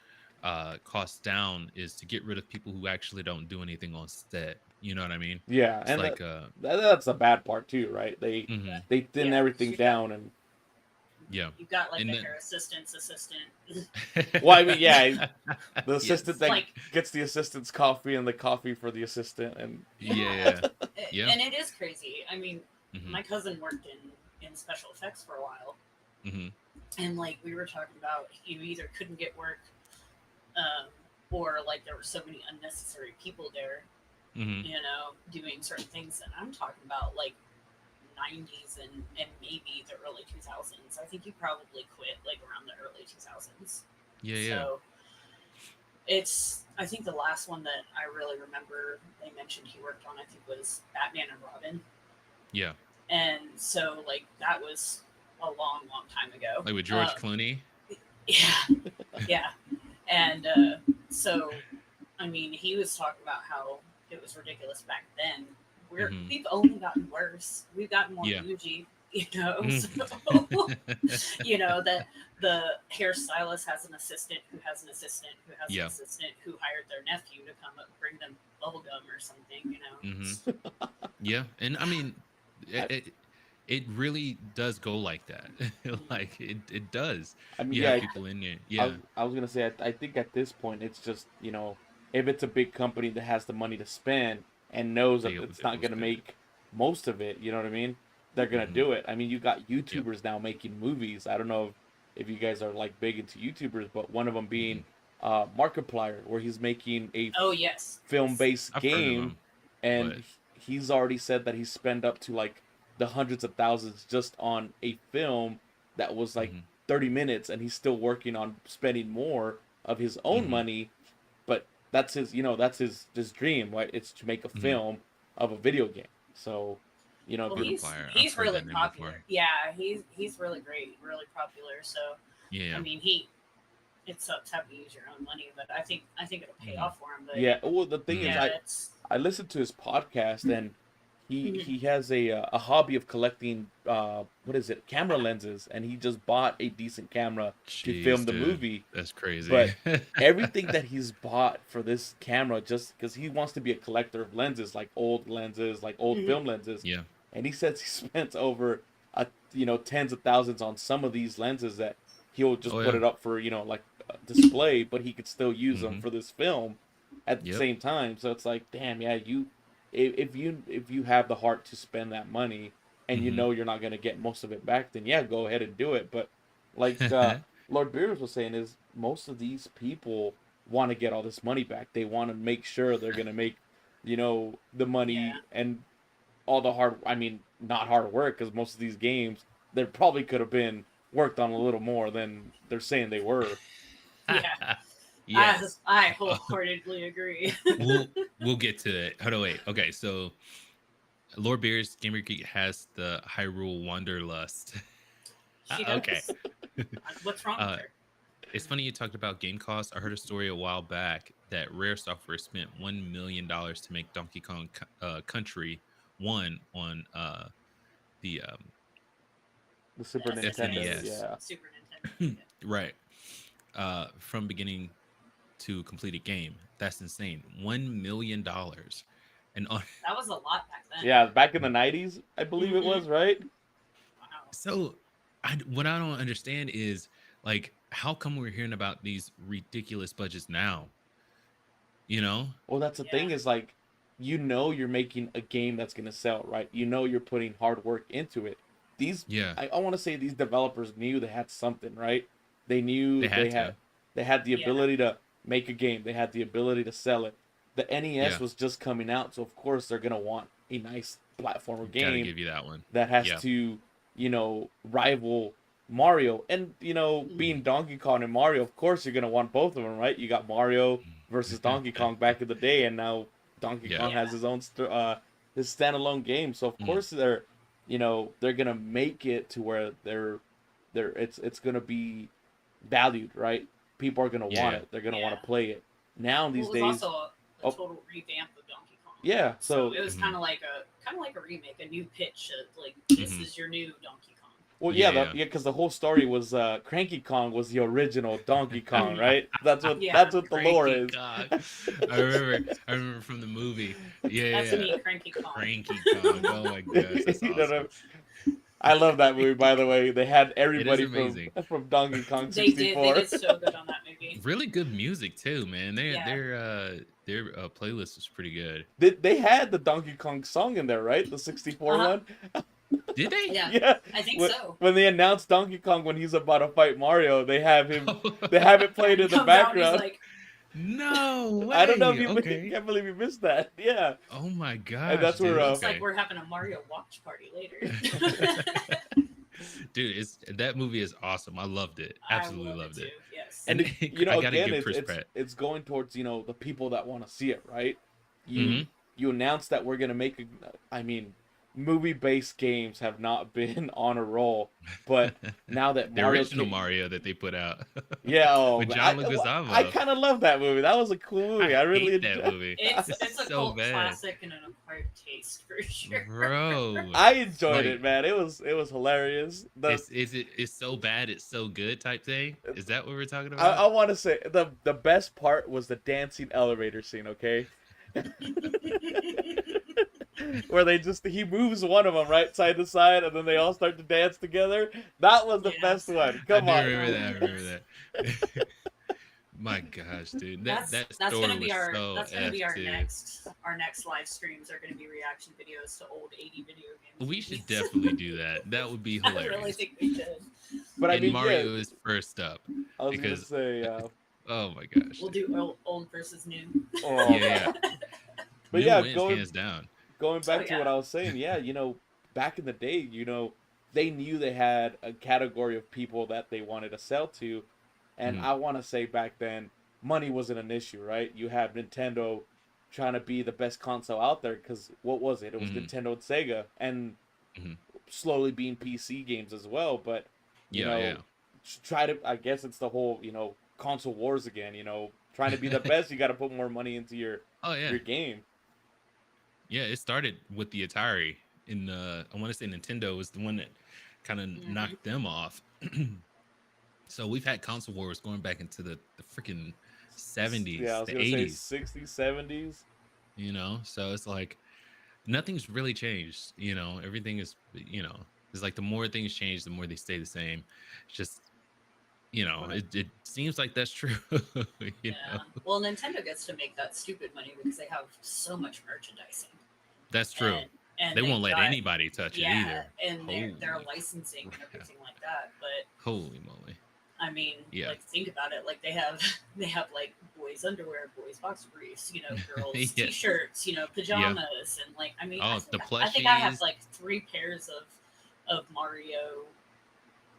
costs down is to get rid of people who actually don't do anything on set. You know what I mean? Yeah, It's and like that's the bad part too, right? mhm, They thin Yeah. 'Cause everything down, and yeah, you've got like and the then hair assistant's assistant. well, I mean, yeah, the assistant yes, that Like, gets the assistant's coffee and the coffee for the assistant, and yeah. yeah, yeah, And it is crazy. I mean, hmm my cousin worked in special effects for a while, hmm and like we were talking about, you either couldn't get work, um, or like there were so many unnecessary people there, hmm doing certain things. And I'm talking about like 90s and maybe the early 2000s. I think he probably quit like around the early 2000s. yeah, yeah, So I think the last one that I really remember they mentioned he worked on, I think, was Batman and Robin. yeah. And so like that was a long, long time ago. Like with George Clooney. Yeah, yeah. And so I mean, he was talking about how it was ridiculous back then. Hmm We've only gotten worse. We've gotten more Yeah. bougie, you know. Mhm. So that the hairstylist has an assistant who has an assistant who has an Yeah. assistant who hired their nephew to come up and bring them bubblegum or something, hmm Yeah, and I mean, I, it really does go like that. Like it does. I mean, You have yeah, people in there. Yeah. I was gonna say, I think at this point it's just, if it's a big company that has the money to spend and knows that it's not They'll gonna spend it. make most of it, you know what I mean? They're gonna Hmm do it. I mean, you got Yep. YouTubers now making movies. I don't know if you guys are like big into YouTubers, but one of them being hmm Markiplier, where he's making a Oh yes, yes. film-based I've heard of game, them, and but he's already said that he spent up to like the hundreds of thousands just on a film that was like hmm 30 minutes, and he's still working on spending more of his own hmm money. But that's his dream, right? It's to make a hmm film of a video game. So, Well, Markiplier. I've he's heard really that name popular. before. Yeah, he's really great, really popular. So I Yeah. mean, it sucks having to use your own money, but I think it'll pay hmm off for him. But yeah. Well, the thing is, hmm yeah, it's I listened to his podcast, and mhm. he has a hobby of collecting what is it, camera lenses, and he just bought a decent camera to film Jeez, the dude, movie. that's crazy. But everything that he's bought for this camera, just because he wants to be a collector of lenses, like old Mhm. film lenses, Yeah. and he says he spent over tens of thousands on some of these lenses that he'll just Oh put yeah. it up for like display, but he could still use them hmm for this film at the Yep. same time. So it's like, damn, yeah, if you have the heart to spend that money and you Hmm. know you're not going to get most of it back, then yeah, go ahead and do it. But like Lord Beers was saying, is most of these people want to get all this money back. They want to make sure they're going to make, the Yeah. money and all the hard. I mean, not hard work, because most of these games they probably could have been worked on a little more than they're saying they were. Yeah. Yes. I Uh, wholeheartedly agree. we'll get to it. Hold on, wait. Okay, so Lord Beer's GamerGeek has the Hyrule Wanderlust. She Okay. does. What's wrong with Uh, her? it's funny you talked about game costs. I heard a story a while back that Rare Software spent $1 million to make Donkey Kong Country 1 on the The Super The Nintendo, SNES. yeah. Super Nintendo. Right. From beginning to complete a game. That's insane. $1 million. And on, That was a lot back then. Yeah, back in the '90s, I believe it Mhm. was, right? Wow. so what I don't understand is, like, how come we're hearing about these ridiculous budgets now? You know? Well, that's the Yeah. thing, is like, you're making a game that's gonna sell, right? You're putting hard work into it. These, Yeah. I want to say, these developers knew they had something, right? They They knew had to. they had the Yeah. ability to make a game. They had the ability to sell it. The Yeah. NES was just coming out, so of course they're gonna want a nice platformer Gotta game give you that one. that has Yeah. to, rival Mario. And, being Donkey Kong and Mario, of course you're going to want both of them, right? You got Mario versus Donkey Kong back in the day, and now Donkey Yeah. Kong has his own his standalone game. So of Mhm. course they're going to make it to where it's going to be valued, right? People are going to want Yeah. it. They're going to Yeah. want to play it. Now these Well, it days, was also a Oh. total revamp of Donkey Kong. yeah, So so it was Mhm. kind of like a remake, a new pitch of like, this Mhm. is your new Donkey Kong. well, Yeah, yeah, yeah. because the whole story was Cranky Kong was the original Donkey Kong, right? Yeah. That's what the lore Cranky is. Kong. I remember from the movie. Yeah, That's yeah. me, Cranky Kong. Cranky Kong. Oh my gosh, that's You know, awesome. I love that movie. By the way, they had It is everybody amazing. from Donkey Kong They did 64. so good on that movie. Really good music too, man. Yeah. Their playlist is pretty good. They had the Donkey Kong song in there, right? The 64 Uh-huh. one. Did they? Yeah, Yeah. I think when, so. when they announced Donkey Kong when he's about to fight Mario, they have it played in the Comes out and he's background. like, No way. I don't know if you Okay. can't believe you missed that. Yeah. Oh my gosh. And that's where, dude. looks Okay. like we're having a Mario watch party later. Dude, that movie is awesome. I loved it. Absolutely I love loved it. Too. Yes. And I gotta again, give respect. it's going towards the people that want to see it, right? Mhm. You announced that we're gonna make movie-based games have not been on a roll, but now that The Mario original Mario that they put out. yeah, With John Leguizamo. I kind of love that movie. That was a cool movie. I really hate enjoyed that movie. It's a so cult bad. classic and an acquired taste for sure. Bro. I enjoyed Like, it, man. It was hilarious. It's so bad, it's so good type thing. Is that what we're talking I about? want to say the best part was the dancing elevator scene. Okay. Where he moves one of them right side to side, and then they all start to dance together. That was the best one. Come on. I remember that. My gosh, dude. That That's story gonna be was so that's gonna be our F2. next live streams are gonna be reaction videos to old 80 video games. We should definitely do that. That would be I hilarious. really think we should. But I And mean, Mario yeah, is first up. I was because- gonna say, Oh my gosh. We'll do old versus new. oh, Yeah. But New yeah, wins, hands down. going back to yeah. what I was saying, yeah, back in the day, they knew they had a category of people that they wanted to sell to, and Mhm. I want to say back then, money wasn't an issue, right? You have Nintendo trying to be the best console out there, because what was it? It was Mhm. Nintendo and Sega, and Mhm. slowly being PC games as well. But Yeah. try to. I guess it's the whole console wars again. Trying to be the best, you got to put more money into your Oh yeah. your game. Yeah, it started with the Atari. I want to say Nintendo was the one that kind of Mhm. knocked them off. So we've had console wars going back into the freaking 70s, Yeah, I was the gonna 80s. say 60s, 70s. So it's like nothing's really changed. Everything is, it's like the more things change, the more they stay the same. It's just, it seems like that's true. Yeah. Well, Nintendo gets to make that stupid money because they have so much merchandising. That's true. And They they've won't let got, anybody touch it yeah, either. and their Holy licensing and crap. everything like that. But Holy moly. I mean, Yeah. like think about it. Like they have like boys underwear, boys boxer briefs, girls Yes. t-shirts, pajamas, and like I mean, Oh, the I think I have plushies. like 3 pairs of Mario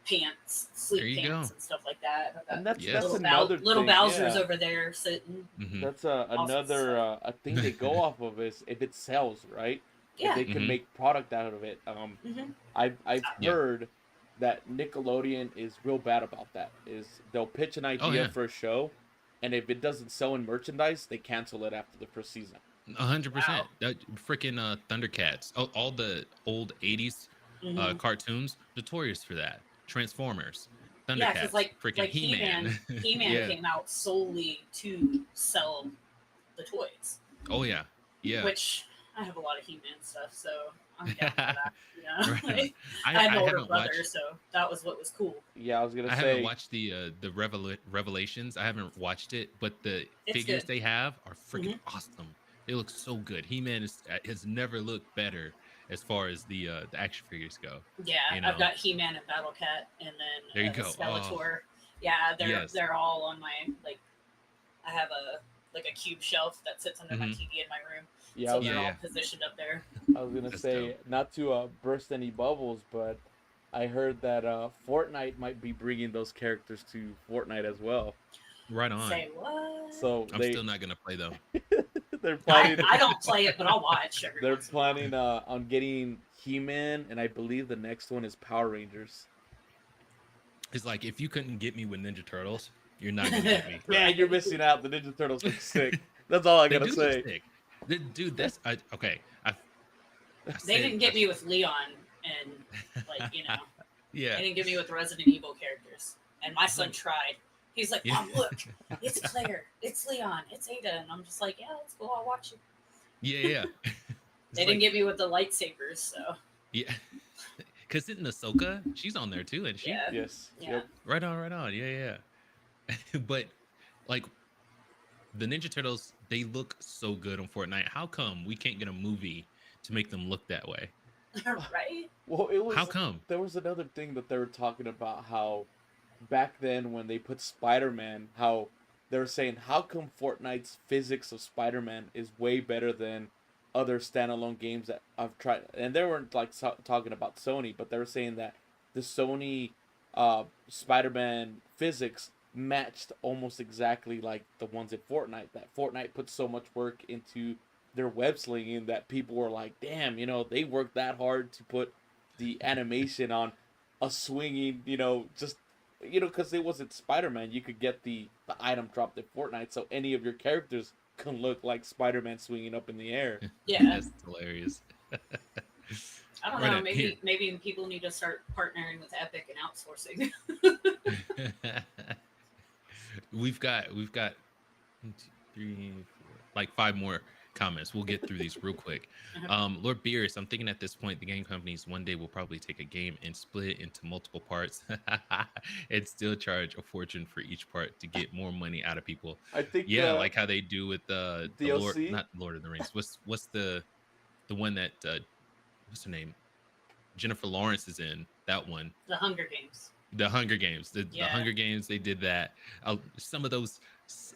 pants, There sleep you pants, go. and stuff like that. I've got And that's Yes. another little thing. Bowser's Yeah. over there sitting. Hmm. That's Awesome another stuff. a thing they go off of is if it sells, right? If Yeah. they can Hmm. make product out of it. Hmm. I've Yeah. heard that Nickelodeon is real bad about that. Is they'll pitch an Oh idea yeah. for a show, and if it doesn't sell in merchandise, they cancel it after the first season. 100%. Wow. That freaking Thundercats. All the old 80s Hmm. cartoons, notorious for that. Transformers, Yeah, because Thundercats, freaking He-Man. He-Man Yeah. came out solely to sell the toys, Oh yeah. Yeah. which I have a lot of He-Man stuff, so I'm down for that. Right on. Like, I I have an older haven't brother, watched. so that was what was cool. Yeah, I was gonna I haven't say. watched the Revelations. I haven't watched it, but the It's figures good. they have are freaking awesome. They look so good. He-Man has never looked better as far as the action figures go. Yeah, You I've know. got He-Man and Battle Cat, and There you then go. Skeletor. Yeah, Yes. they're all on my like. I have a cube shelf that sits under my Mhm. TV in my room, Yeah, I so was, they're Yeah, all yeah. positioned up there. I was gonna That's say dope. not to burst any bubbles, but I heard that Fortnite might be bringing those characters to Fortnite as well. Right on. Say what? So I'm still not gonna play though. they're planning. I don't play it, but I'll watch every They're once in a while. planning on getting He-Man, and I believe the next one is Power Rangers. It's like if you couldn't get me with Ninja Turtles, you're not gonna get me. Man, you're missing out. The Ninja Turtles look sick. That's all I They gotta do look say. sick. Dude, that's okay. I They said- didn't get me with Leon, and like Yeah. they didn't get me with Resident Evil characters. And my son tried. He's like, Yeah. Mom, look, it's Claire, it's Leon, it's Ada, and I'm just like, yeah, let's go. I'll watch you. Yeah. They didn't get me with the lightsabers, so Yeah. Cause isn't Ahsoka? She's on there too, isn't she? yeah. Yes. Yeah. Yep. Right on. Yeah. But like the Ninja Turtles, they look so good on Fortnite. How come we can't get a movie to make them look that way? Right? Well, it was. How come? There was another thing that they were talking about how back then when they put Spider-Man, how they were saying how come Fortnite's physics of Spider-Man is way better than other standalone games that I've tried, and they weren't like talking about Sony, but they were saying that the Sony Spider-Man physics matched almost exactly like the ones in Fortnite. That Fortnite put so much work into their web slinging that people were like, damn, they worked that hard to put the animation on a swinging, just because it wasn't Spider-Man, you could get the item dropped in Fortnite, so any of your characters can look like Spider-Man swinging up in the air. Yeah. That's hilarious. I don't Right know. on, Maybe people need to start partnering with Epic and outsourcing. We've got 1, 2, 3, 4, like 5 more comments. We'll get through these real quick. Lord Beerus, I'm thinking at this point the game companies one day will probably take a game and split it into multiple parts and still charge a fortune for each part to get more money out of people. I think Yeah, like how they do with the Lord, DLC? not Lord of the Rings. What's the one that what's her name? Jennifer Lawrence is in that one. The Hunger Games. The Hunger Games. The Yeah. Hunger Games, they did that. Some of those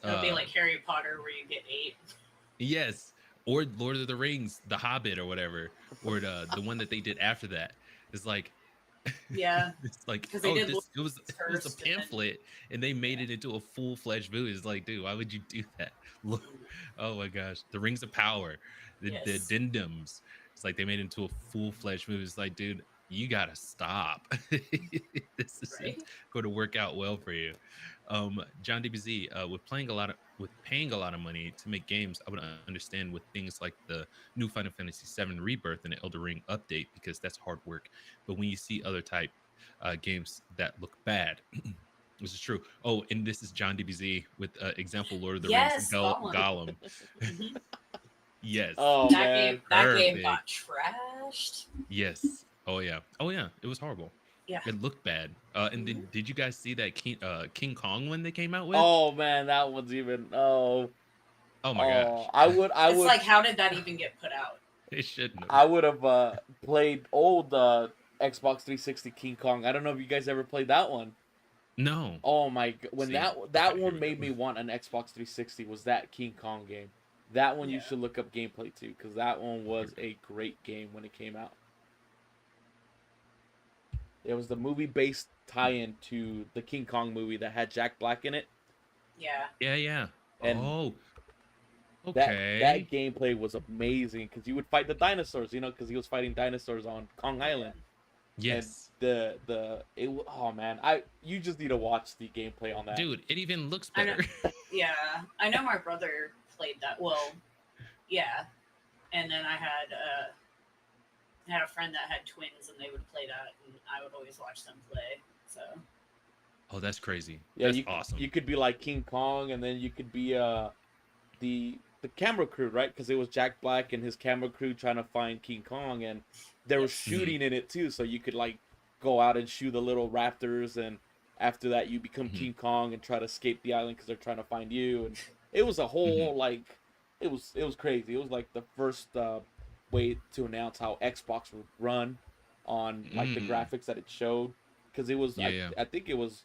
It would be like Harry Potter, where you get 8. yes, or Lord of the Rings, The Hobbit or whatever, or the one that they did after that. It's like Yeah. it's like 'Cause they did it was a first, and then- pamphlet and they made it into a full-fledged movie. It's like, dude, why would you do that? Oh my gosh, the Rings of Power, the Yes. addendums. It's like they made it into a full-fledged movie. It's like, dude, you gotta stop. This isn't Right? going to work out well for you. John DBZ, with paying a lot of money to make games, I would understand with things like the new Final Fantasy VII Rebirth and the Elder Ring update, because that's hard work. But when you see other type games that look bad, this is true. Oh, and this is John DBZ with example Lord of the Yes, Rings Gollum. Gollum. Mhm. Yes. Oh man, that game perfect. got trashed. Yes. Oh yeah. It was horrible. Yeah. It looked bad. And did you guys see that King Kong one they came out with? oh man, that one's even Oh my gosh. I would It's like, how did that even get put out? They shouldn't have. I would have played old Xbox 360 King Kong. I don't know if you guys ever played that one. No. Oh my! When See, that okay, here one we made go. me want an Xbox 360 was that King Kong game. That one you Yeah. should look up gameplay too, because that one Here was we go. a great game when it came out. It was the movie-based tie-in to the King Kong movie that had Jack Black in it, Yeah. Yeah, yeah. and Oh, that okay. gameplay was amazing because you would fight the dinosaurs, because he was fighting dinosaurs on Kong Yeah. Island, and Yes. oh man, you just need to watch the gameplay on that. Dude, it even looks I know. better. Yeah. I know my brother played that. Well, yeah. And then I had a friend that had twins, and they would play that, and I would always watch them play. So. Oh, that's crazy. Yeah, That's you awesome. you could be like King Kong, and then you could be the camera crew, right? Because it was Jack Black and his camera crew trying to find King Kong, and there was Yes. shooting in it too. So you could like go out and shoot the little raptors, and after that you become Mhm. King Kong and try to escape the island because they're trying to find you. And it was a whole like it was crazy. It was like the first way to announce how Xbox would run on like the Mm. graphics that it showed, because it was Yeah, yeah. I think it was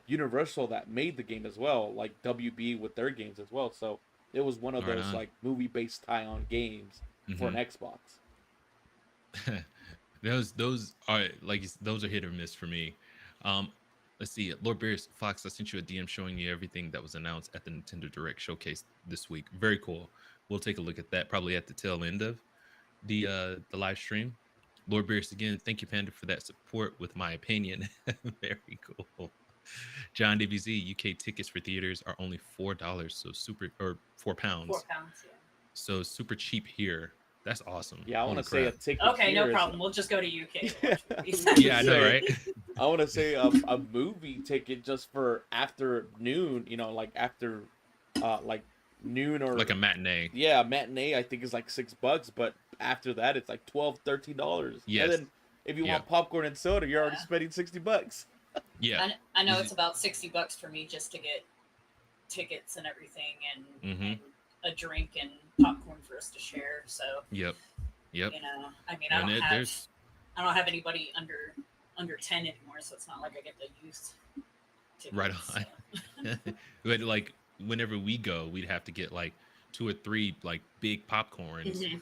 Universal that made the game as well, like WB with their games as well. So it was one of Right those on. like movie-based tie-on games for an Mhm. Xbox. Those are like those are hit or miss for me. Um, let's see. Lord Beerus Fox, I sent you a DM showing you everything that was announced at the Nintendo Direct showcase this week. Very cool. We'll take a look at that probably at the tail end of the live stream. Lord Beerus again, thank you, Panda, for that support with my opinion. Very cool. John DBZ, UK tickets for theaters are only $4, so super or £4. 4 pounds. Yeah. So super cheap here. That's awesome. Yeah, I want Holy to say a crap. ticket Okay, no here is problem. We'll just go to UK to yeah, watch I was movies. gonna Yeah, I know, say right? I want to say a movie ticket just for afternoon, like after like noon or Like a matinee. yeah, matinee I think is like $6, but after that it's like $12, $13. And Yes. then if you Yeah. want popcorn and soda, you're already Yeah. spending $60. Yeah. I know Is it's it- about $60 for me just to get tickets and everything, and, Mhm. and a drink and popcorn for us to share. So Yep. Yep. I mean, And there's I don't have anybody under 10 anymore, so it's not like I get the youth tickets. right on. So. But like whenever we go, we'd have to get like 2 or 3 like big popcorns,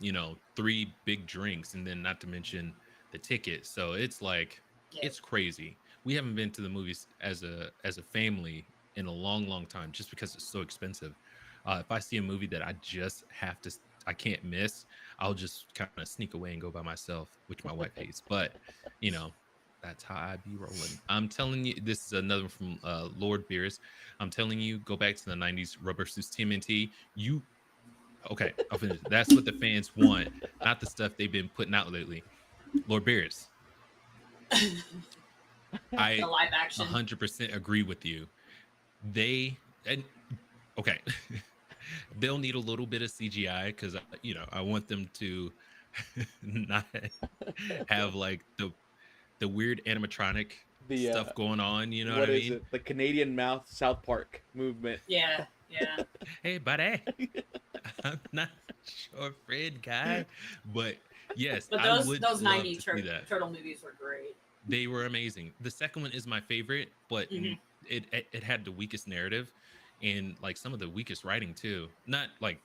Mhm. 3 big drinks, and then not to mention the ticket. So it's like Yeah. it's crazy. We haven't been to the movies as a family in a long, long time just because it's so expensive. If I see a movie that I can't miss, I'll just kind of sneak away and go by myself, which my wife hates. But you know, that's how I be rolling. I'm telling you, this is another one from Lord Beers. I'm telling you, go back to the '90s Rubber Suits TMNT. Okay, I'll finish. That's what the fans want, not the stuff they've been putting out lately. Lord Beers, I The live action. 100% agree with you. And okay, they'll need a little bit of CGI because I want them to not have like the weird animatronic The stuff going on. You know what what I is mean? it? The Canadian mouth South Park movement. Yeah, yeah. Hey, buddy, I'm not sure, Fred guy, but yes, But I those would those love 90 to see that. turtle movies were great. They were amazing. The second one is my favorite, but Mhm. it had the weakest narrative and like some of the weakest writing too. Not like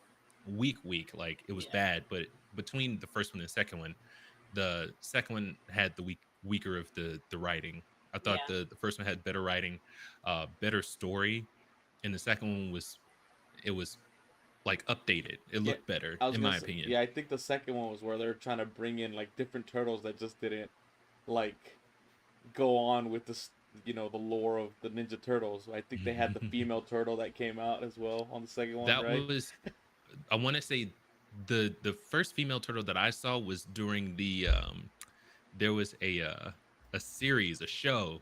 weak, like it was Yeah. bad, but between the first one and the second one had the weaker of the writing. I thought Yeah. the first one had better writing, better story, and the second one was like updated. It Yeah, looked better, I was in gonna my say, opinion. yeah, I think the second one was where they're trying to bring in like different turtles that just didn't like go on with this, the lore of the Ninja Turtles. I think they had the female turtle that came out as well on the second one, That right? was I want to say the first female turtle that I saw was during the there was a series, a show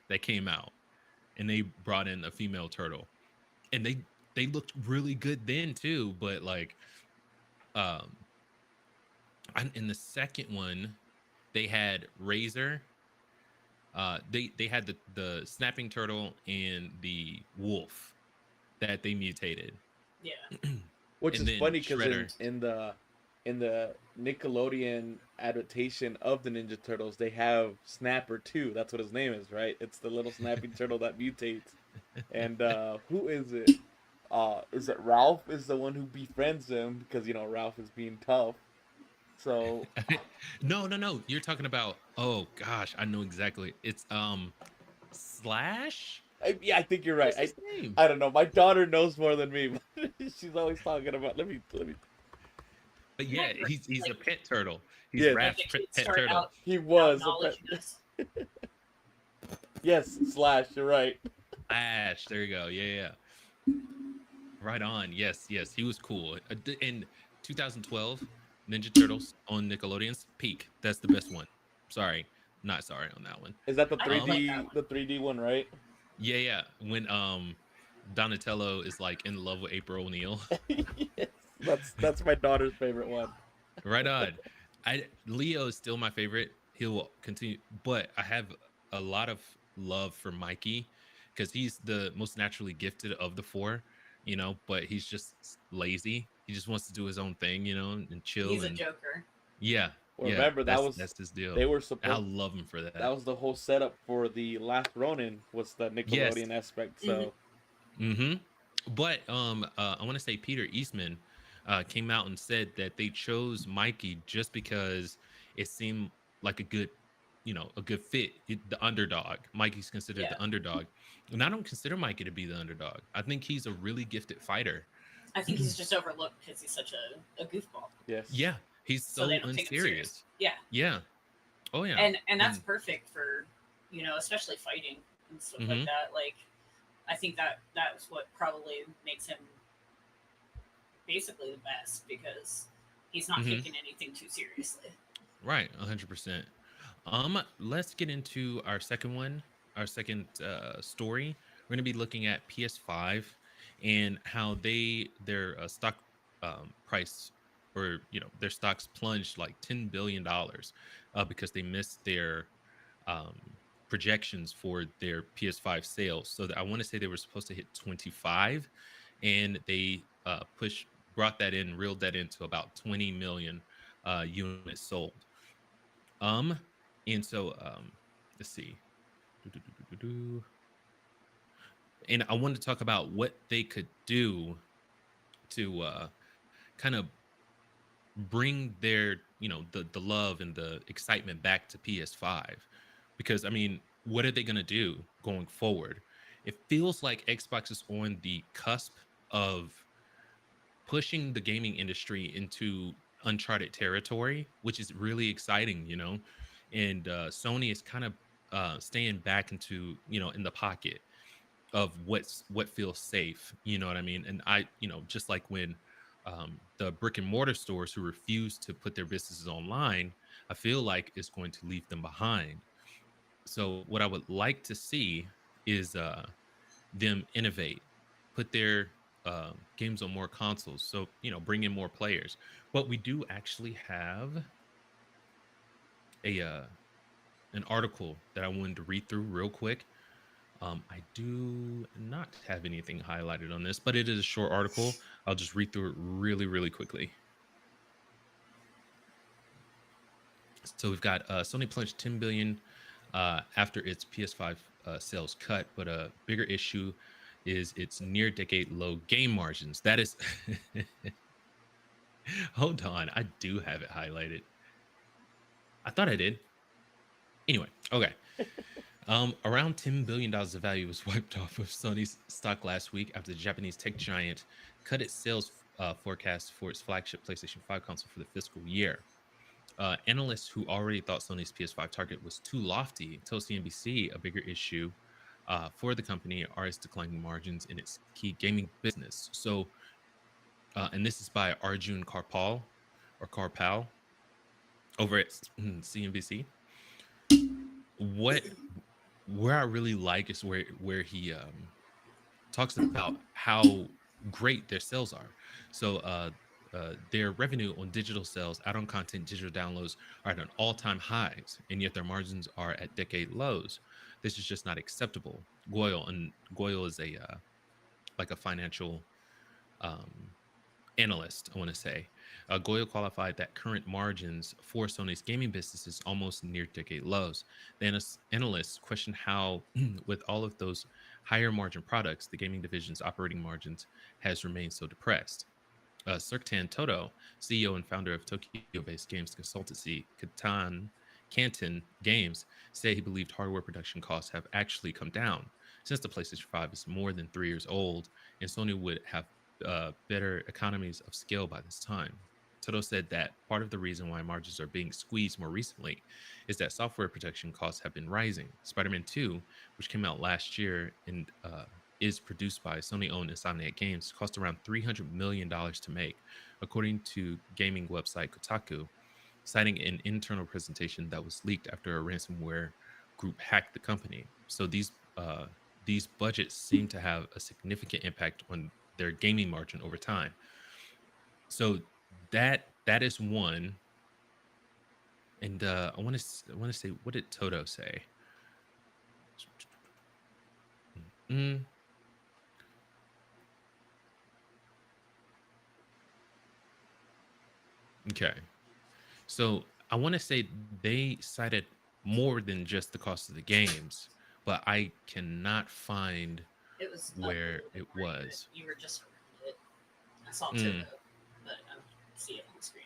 that came out, and they brought in a female turtle, and they looked really good then too. But like um in the second one, they had Razor. They had the snapping turtle and the wolf that they mutated, Yeah. Which and is then funny because Shredder. in the in the Nickelodeon adaptation of the Ninja Turtles, they have Snapper too. That's what his name is, right? It's the little snapping turtle that mutates. And who is it? Is it Ralph? Is the one who befriends him because Ralph is being tough. So No. You're talking about. Oh gosh, I know exactly. It's Slash. yeah, I think you're What right. is his name? I don't know. My daughter knows more than me. But she's always talking about. Let me. But Yeah, yeah, he's a like pet turtle. He's Yes, like the Raph's kids pet start turtle. he out was a pet. knowledging us. Yes, Slash. You're right. Ash. There you go. Yeah. Right on. Yes. He was cool. In 2012, Ninja Turtles on Nickelodeon's peak. That's the best one. Sorry, not sorry on that one. Is that the I three didn't like Um, that D one. the 3D one, right? yeah. When Donatello is like in love with April O'Neil. Yes, that's my daughter's favorite one. Right on. Leo is still my favorite. He will continue, but I have a lot of love for Mikey because he's the most naturally gifted of the four, but he's just lazy. He just wants to do his own thing, and chill He's a and joker. yeah, Well, yeah, remember that's his they deal. were I supposed love him for that that. was the whole setup for the last Ronin was the Yes. Nickelodeon aspect. Hmm. So But I want to say Peter Eastman came out and said that they chose Mikey just because it seemed like a good fit. The underdog. Mikey's considered Yeah, the underdog, and I don't consider Mikey to be the underdog. I think he's a really gifted fighter. I think he's just overlooked because he's such a goofball. yes, Yeah, he's So they so don't take him serious. unserious. Yeah, Yeah. Oh yeah. and that's And perfect for especially fighting and stuff like hmm that. Like I think that's what probably makes him basically the best because he's not hmm taking anything too seriously. right, 100%. Let's get into our second one, our second story. We're going to be looking at PS5 and how their stock price, or their stocks plunged like $10 billion because they missed their um, projections for their PS5 sales. So I want to say they were supposed to hit 25, and they brought that in, reeled that into about 20 million units sold. Um, and so let's see. Do. And I wanted to talk about what they could do to kind of bring their, the love and the excitement back to PS5. Because I mean, what are they going to do going forward? It feels like Xbox is on the cusp of pushing the gaming industry into uncharted territory, which is really exciting, And Sony is kind of staying back into, in the pocket of what feels safe. You know what I mean? And just like when the brick and mortar stores who refuse to put their businesses online, I feel like it's going to leave them behind. So what I would like to see is them innovate, put their games on more consoles. So bring in more players. But we do actually have a an article that I wanted to read through real quick. I do not have anything highlighted on this, but it is a short article. I'll just read through it really, really quickly. So we've got Sony plunged 10 billion after its PS5 sales cut, but a bigger issue is its near decade low game margins. That is, hold on, I do have it highlighted. I thought I did. Anyway, okay. Around $10 billion of value was wiped off of Sony's stock last week after the Japanese tech giant cut its sales forecast for its flagship PlayStation 5 console for the fiscal year. Analysts who already thought Sony's PS5 target was too lofty told CNBC a bigger issue for the company are its declining margins in its key gaming business. So, and this is by Arjun Karpal or Karpal over at CNBC. What where I really like is where he talks about how great their sales are. So their revenue on digital sales, add-on content, digital downloads are at an all-time highs, and yet their margins are at decade lows. This is just not acceptable. Goyle is a like a financial analyst, I want to say, Goyle qualified that current margins for Sony's gaming business is almost near decade lows. The analysts questioned how, with all of those higher margin products, the gaming division's operating margins has remained so depressed. Sertan Toto, CEO and founder of Tokyo-based games consultancy Canton Games, said he believed hardware production costs have actually come down since the PlayStation 5 is more than 3 years old, and Sony would have better economies of scale by this time. Toto said that part of the reason why margins are being squeezed more recently is that software production costs have been rising. Spider-Man 2, which came out last year and is produced by Sony-owned Insomniac Games, cost around $300 million to make, according to gaming website Kotaku, citing an internal presentation that was leaked after a ransomware group hacked the company. So these budgets seem to have a significant impact on their gaming margin over time. So that is one. And I want to say, what did Toto say? Mm, okay. So I want to say they cited more than just the cost of the games, but I cannot find It was up a where little bit it more, but was. you were just around it. I saw Mm. Toto, but I don't see it on the screen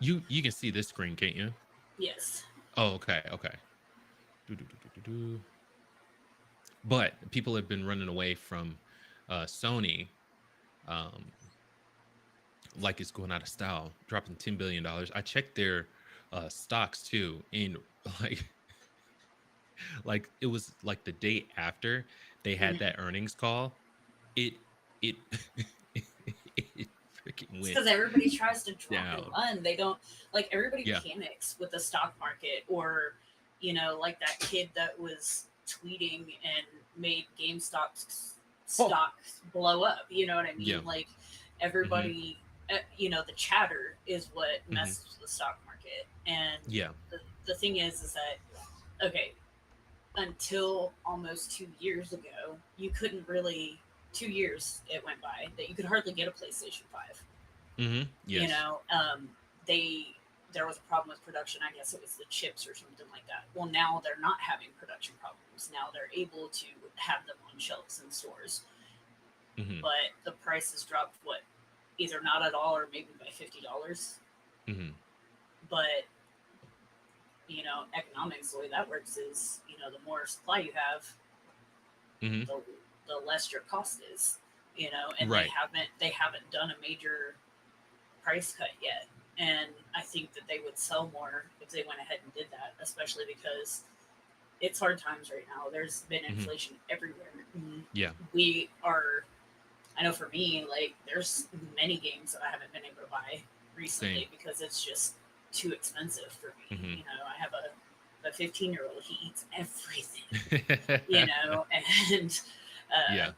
anymore. You can see this screen, can't you? Yes. Oh, okay, okay. Do. But people have been running away from Sony, um, like it's going out of style, dropping $10 billion. I checked their stocks too, and like like it was like the day after they had that earnings call, it it it freaking It's went because everybody tries to drop and down. run. They don't like everybody Yeah. panics with the stock market, or like that kid that was tweeting and made GameStop's stocks blow up. You know what I mean? Yeah. Like Hmm. everybody, the chatter is what Hmm. messes with the stock market. And Yeah. the thing is that okay, until almost 2 years ago, you couldn't really. 2 years it went by that you could hardly get a PlayStation 5. Hmm. you Yes. know they there was a problem with production. I guess it was the chips or something like that. Well, now they're not having production problems. Now they're able to have them on shelves in stores, Hmm. but the price has dropped, what, either not at all or maybe by $50. Hmm. But economics, the way that works is, the more supply you have, Hmm. the less your cost is. And they Right. haven't done a major price cut yet. And I think that they would sell more if they went ahead and did that, especially because it's hard times right now. There's been Hmm. inflation everywhere. Yeah. We are, I know for me, like, there's many games that I haven't been able to buy recently Same. because it's just too expensive for me. Hmm. I have a 15-year-old. He eats everything, and uh, Yeah.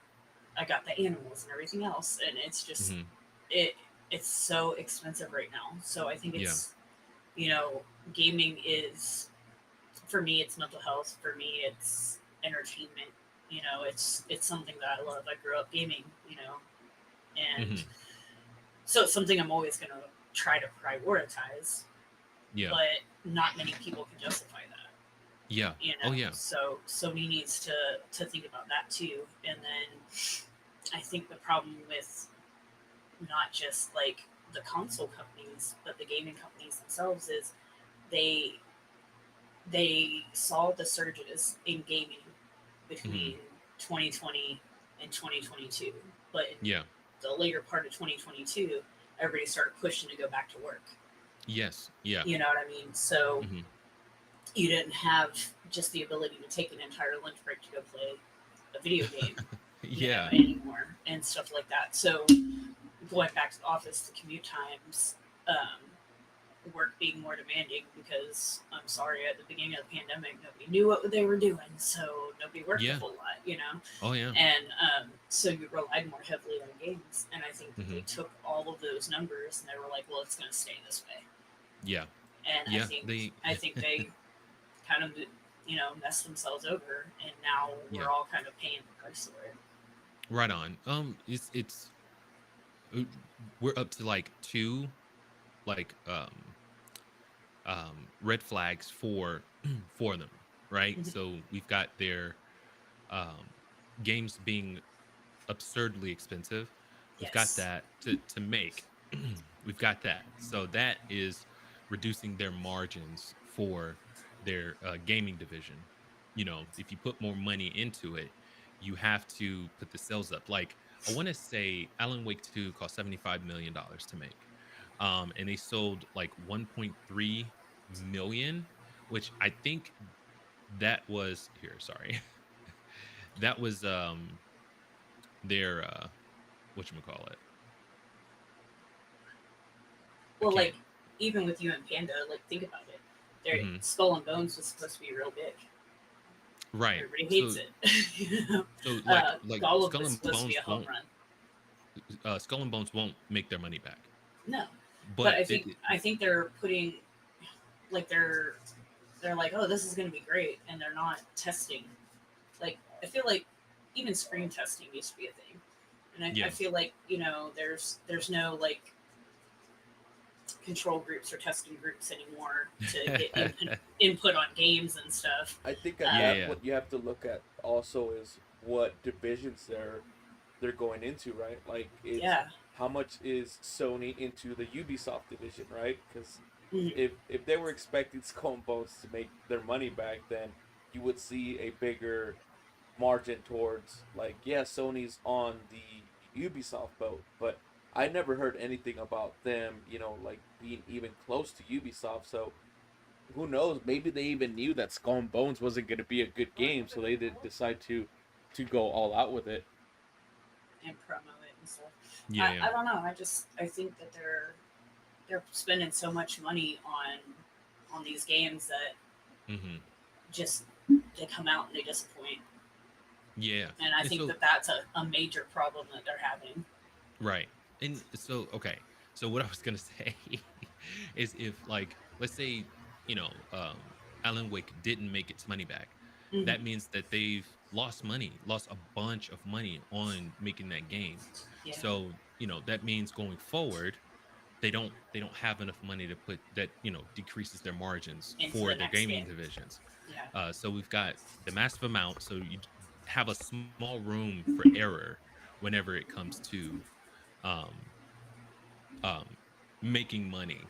I got the animals and everything else, and it's just Hmm. it it's so expensive right now. So I think Yeah. it's you know gaming is, for me, it's mental health. For me, it's entertainment. It's something that I love. I grew up gaming, and Hmm. so it's something I'm always going to try to prioritize. Yeah. But not many people can justify that. Yeah. Oh yeah. So Sony needs to think about that too. And then I think the problem with not just like the console companies, but the gaming companies themselves is they they saw the surges in gaming Hmm. between 2020 and 2022, but in Yeah. the later part of 2022, everybody started pushing to go back to work. Yes. Yeah. You know what I mean? So Hmm. you didn't have just the ability to take an entire lunch break to go play a video game, Yeah. anymore and stuff like that. So going back to the office, the commute times, work being more demanding because I'm sorry, at the beginning of the pandemic, nobody knew what they were doing, so nobody worked a Yeah. whole lot. Oh yeah. And so you relied more heavily on games. And I think that they Hmm. took all of those numbers and they were like, well, it's going to stay this way. Yeah. And I Yeah. think They. I think they kind of messed themselves over, and now Yeah. we're all kind of paying the price for it. Right on. It's uh, we're up to like two like red flags for them, right? Mhm. So we've got their um games being absurdly expensive. We've got Yes. that to make. We've got that. So that is reducing their margins for their gaming division. You know, if you put more money into it, you have to put the sales up. Like I want to say Alan Wake 2 cost $75 million to make. And they sold like 1.3 million, which I think that was here, sorry. That was their whatchamacallit. I Well, can't. like even with you and Panda, like think about it. Their Mhm. Skull and Bones was supposed to be real big. Right. Everybody hates So it. You know? like Gollum was supposed to be a home run. Skull and Bones won't make their money back. No, but But I think they're putting like they're like, oh, this is going to be great, and they're not testing. Like I feel like even screen testing used to be a thing, and I yeah. feel like there's no like control groups or testing groups anymore to get input on games and stuff. I think at Uh, that Yeah. point you have to look at also is what divisions they're going into, right? Like it's yeah. how much is Sony into the Ubisoft division, right? Because Mhm. if they were expecting Skull and Bones to make their money back, then you would see a bigger margin towards like yeah, Sony's on the Ubisoft boat, but I never heard anything about them, like being even close to Ubisoft. So who knows? Maybe they even knew that Skull and Bones wasn't going to be a good game, so they did decide to go all out with it. And promo it and stuff. Yeah, yeah. I don't know. I think that they're spending so much money on these games that Mhm. just they come out and they disappoint. Yeah. And I And think so that that's a major problem that they're having. right. And so okay. So what I was going to say is if like let's say, you know, Alan Wake didn't make its money back. Mm-hmm. That means that they've lost money, lost a bunch of money on making that game. Yeah, So, you know, that means going forward they don't have enough money to put that, you know, decreases their margins into for the their next gaming game. divisions. Yeah, So we've got the massive amount, so you have a small room for error whenever it comes to um um making money.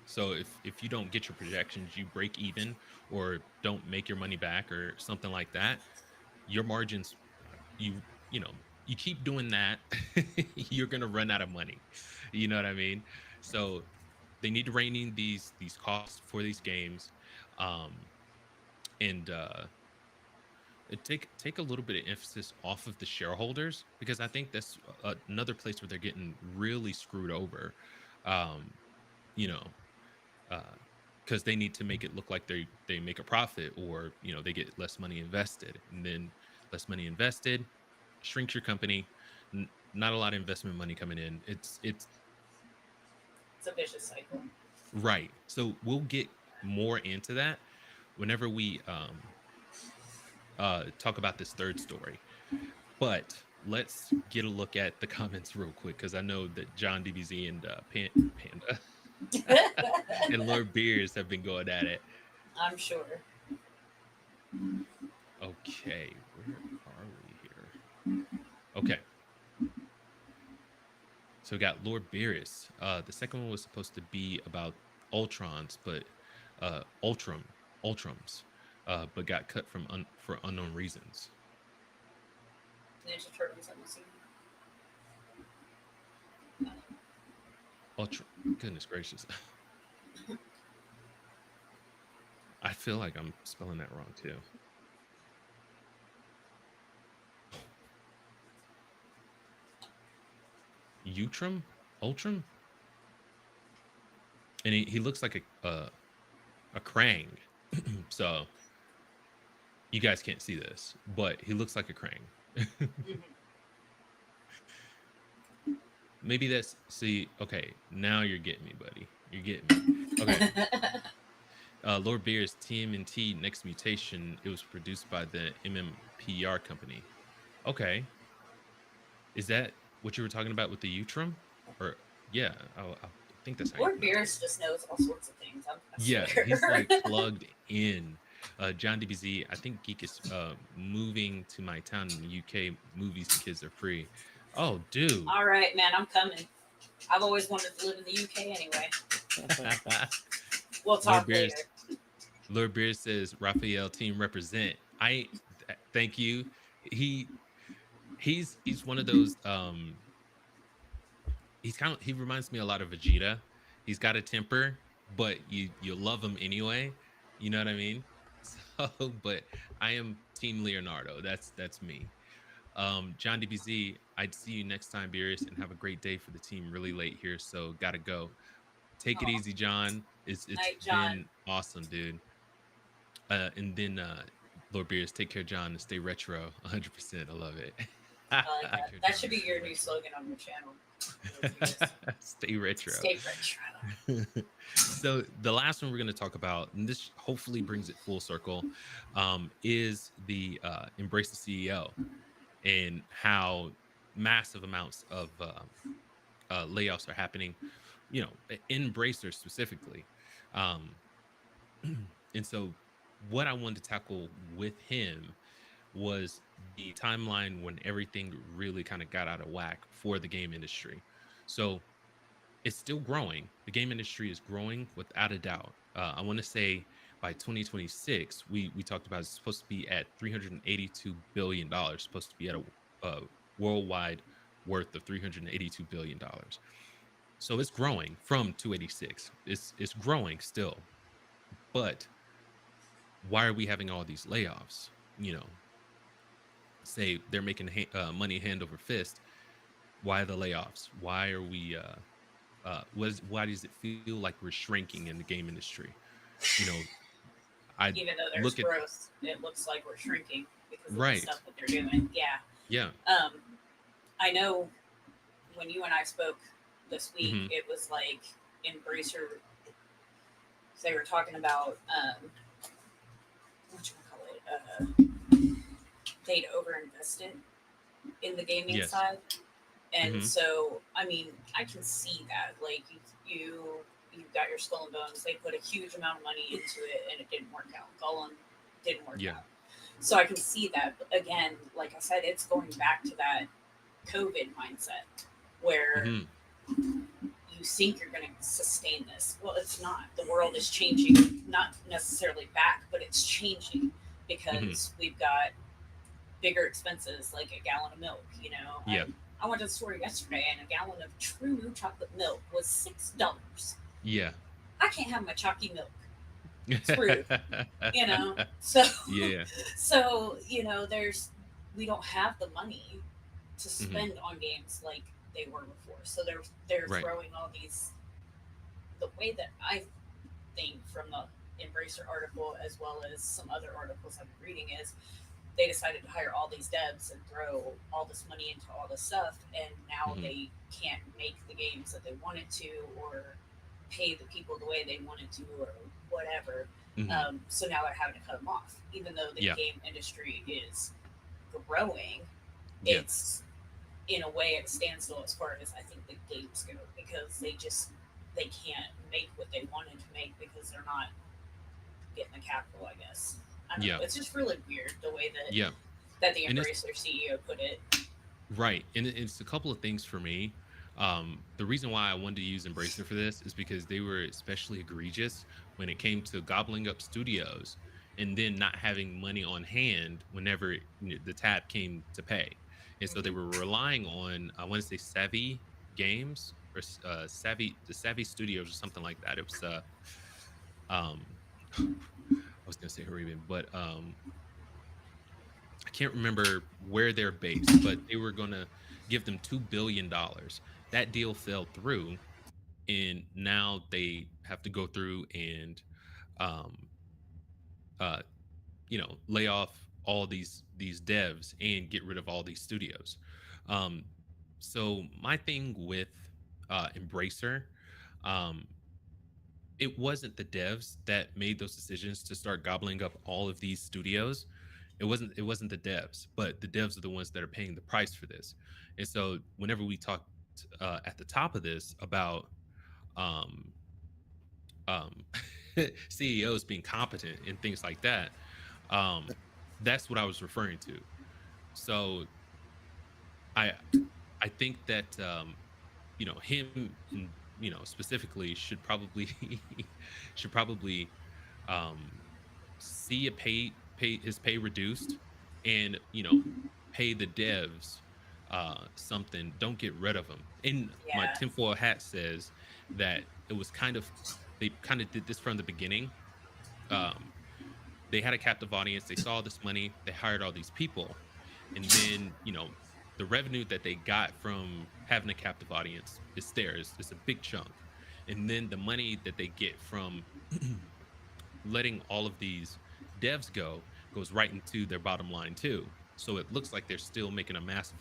So if you don't get your projections, you break even or don't make your money back or something like that, your margins, you know, you keep doing that, you're gonna run out of money. You know what I mean? So they need to rein in these costs for these games, um, and take a little bit of emphasis off of the shareholders because I think that's another place where they're getting really screwed over. Um, you know, because they need to make it look like they make a profit or you know they get less money invested and then less money invested shrinks your company. Not a lot of investment money coming in. It's it's a vicious cycle. right. So we'll get more into that whenever we talk about this third story. But let's get a look at the comments real quick because I know that John DBZ and Panda and Lord Beers have been going at it. I'm sure. Okay, where are we here? Okay, so we got Lord Beerus. The second one was supposed to be about Ultrons, but Ultrums, but got cut from for unknown reasons. Ninja Turtles, I'm assuming. Ultra, goodness gracious, I feel like I'm spelling that wrong too. Utrum, Ultram, and he looks like a Krang. So you guys can't see this, but he looks like a Krang. Mm-hmm. Maybe that's see. Okay, now you're getting me, buddy. You're getting me. Okay. Lord Beer's TMNT Next Mutation. It was produced by the MMPR company. Okay, is that what you were talking about with the Utrum? or yeah, I think that's how you Lord pronounce Beerus it. just knows all sorts of things. I Yeah, swear. he's like plugged in. John DBZ, I think Geek is moving to my town in the UK. Movies and kids are free. Oh, dude. All right, man, I'm coming. I've always wanted to live in the UK anyway. We'll Lord talk later. Beers, Lord Beers says Raphael team represent. Thank you. He he's one of those he reminds me a lot of Vegeta. He's got a temper, but you love him anyway. You know what I mean? So, but I am Team Leonardo. That's me. John DBZ, I'd see you next time, Beerus, and have a great day for the team. Really late here, so gotta go. Take it Oh, easy, John. It's night, John. been awesome, dude. And then Lord Beerus, take care, John, and stay retro. 100%. I love it. I like I that. care, That John, should and be stay your new retro. slogan on your channel. Reviews. Stay retro. Stay retro. So the last one we're going to talk about, and this hopefully brings it full circle, is the Embrace the CEO and how massive amounts of layoffs are happening. You know, in Embracer specifically. Um, and so, what I wanted to tackle with him was the timeline when everything really kind of got out of whack for the game industry. So it's still growing. The game industry is growing without a doubt. I want to say by 2026, we talked about it's supposed to be at $382 billion, supposed to be at a worldwide worth of $382 billion. So it's growing from 286. It's growing still, but why are we having all these layoffs? You know, say they're making money hand over fist. Why the layoffs? Why are we why does it feel like we're shrinking in the game industry? You know, I Even though there's look at growth, it looks like we're shrinking because of the right. stuff that they're doing. Yeah. Yeah. I know when you and I spoke this week, Hmm. it was like Embracer. They were talking about what you call it. They'd overinvested in the gaming Yes. side, and Hmm. so I mean, I can see that. Like you got your Skull and Bones. They put a huge amount of money into it, and it didn't work out. Gollum didn't work Yeah. out. So I can see that. But again, like I said, it's going back to that COVID mindset where Hmm. you think you're going to sustain this. Well, it's not. The world is changing, not necessarily back, but it's changing Hmm. because we've got bigger expenses like a gallon of milk. Yeah. I went to the store yesterday and a gallon of true new chocolate milk was $6. Yeah. I can't have my chalky milk. It's rude. So Yeah. there's we don't have the money to Hmm. spend on games like they were before. So they're Right. throwing all these. The way that I think from the Embracer article as well as some other articles I've been reading is they decided to hire all these devs and throw all this money into all this stuff, and now Hmm. they can't make the games that they wanted to or pay the people the way they wanted to or whatever. Hmm. So now they're having to cut them off, even though the Yeah. game industry is growing. Yeah. It's in a way at a standstill as far as I think the games go because they can't make what they wanted to make because they're not getting the capital. I guess I don't know. Yeah. It's just really weird the way that Yeah. the And it's Embracer CEO put it. right. And it's a couple of things for me. The reason why I wanted to use Embracer for this is because they were especially egregious when it came to gobbling up studios and then not having money on hand whenever the tab came to pay. And so they were Mm-hmm. relying on, I want to say Savvy Games or the Savvy Studios or something like that. It was, um, I was going to say Haribian, but I can't remember where they're based, but they were going to give them $2 billion. That deal fell through, and now they have to go through and, um, uh, lay off all these devs and get rid of all these studios. Um, so my thing with Embracer, um, it wasn't the devs that made those decisions to start gobbling up all of these studios. It wasn't the devs, but the devs are the ones that are paying the price for this. And so whenever we talk at the top of this about um, um, CEOs being competent and things like that. Um, that's what I was referring to. So I I think that him and specifically should probably um, see a pay his pay reduced, and pay the devs something. Don't get rid of them. And my Yeah. tinfoil hat says that it was they kind of did this from the beginning. um, they had a captive audience, they saw this money, they hired all these people, and then the revenue that they got from having a captive audience is theirs. It's a big chunk. And then the money that they get from letting all of these devs go goes right into their bottom line too. So it looks like they're still making a massive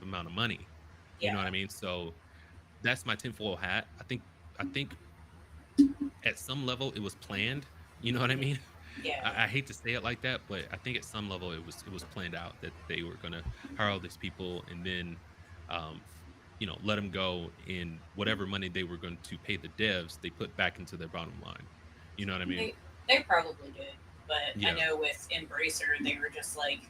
amount of money. You know what I Yeah. mean? So that's my tinfoil hat. I think at some level it was planned. You know what I Mhm. mean? Yeah. I hate to say it like that, but I think at some level it was planned out that they were going to hire all these people, and then let them go, in whatever money they were going to pay the devs they put back into their bottom line. You know what I mean? They probably did, but I Yeah. know with Embracer, they were just like,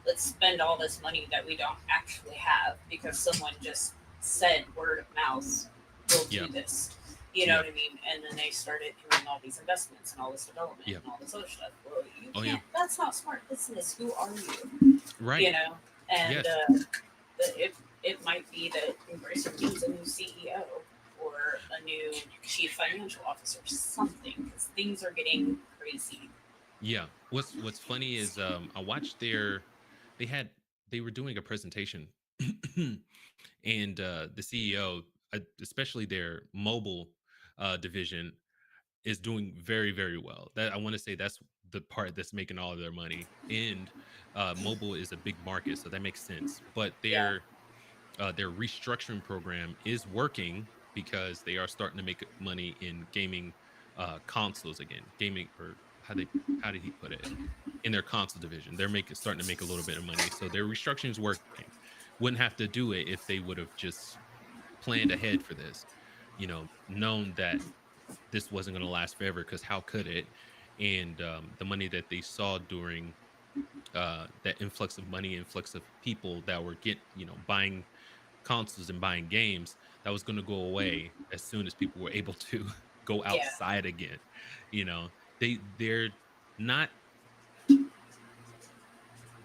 let's spend all this money that we don't actually have because someone just said word of mouth, we'll Yeah. do this. You know Yeah. what I mean? And then they started doing all these investments and all this development Yeah. and all this other stuff. Well, you Oh yeah. can't. That's not smart business. Who are you? You Right. know, and Yes. it might be that Embracer needs a new CEO or a new chief financial officer, something, because things are getting crazy. Yeah. What's funny is I watched they had they were doing a presentation, and the CEO, especially their mobile division, is doing very, very well. That, I want to say, that's the part that's making all of their money. And mobile is a big market, so that makes sense. But Yeah, their restructuring program is working because they are starting to make money in gaming consoles again. Gaming, or how did he put it? In their console division, they're making starting to make a little bit of money. So their restructuring is working. Wouldn't have to do it if they would have just planned ahead for this. Known that this wasn't going to last forever, because how could it? And the money that they saw during that influx of money, influx of people that were buying consoles and buying games, that was going to go away as soon as people were able to go yeah. outside again. you know they're not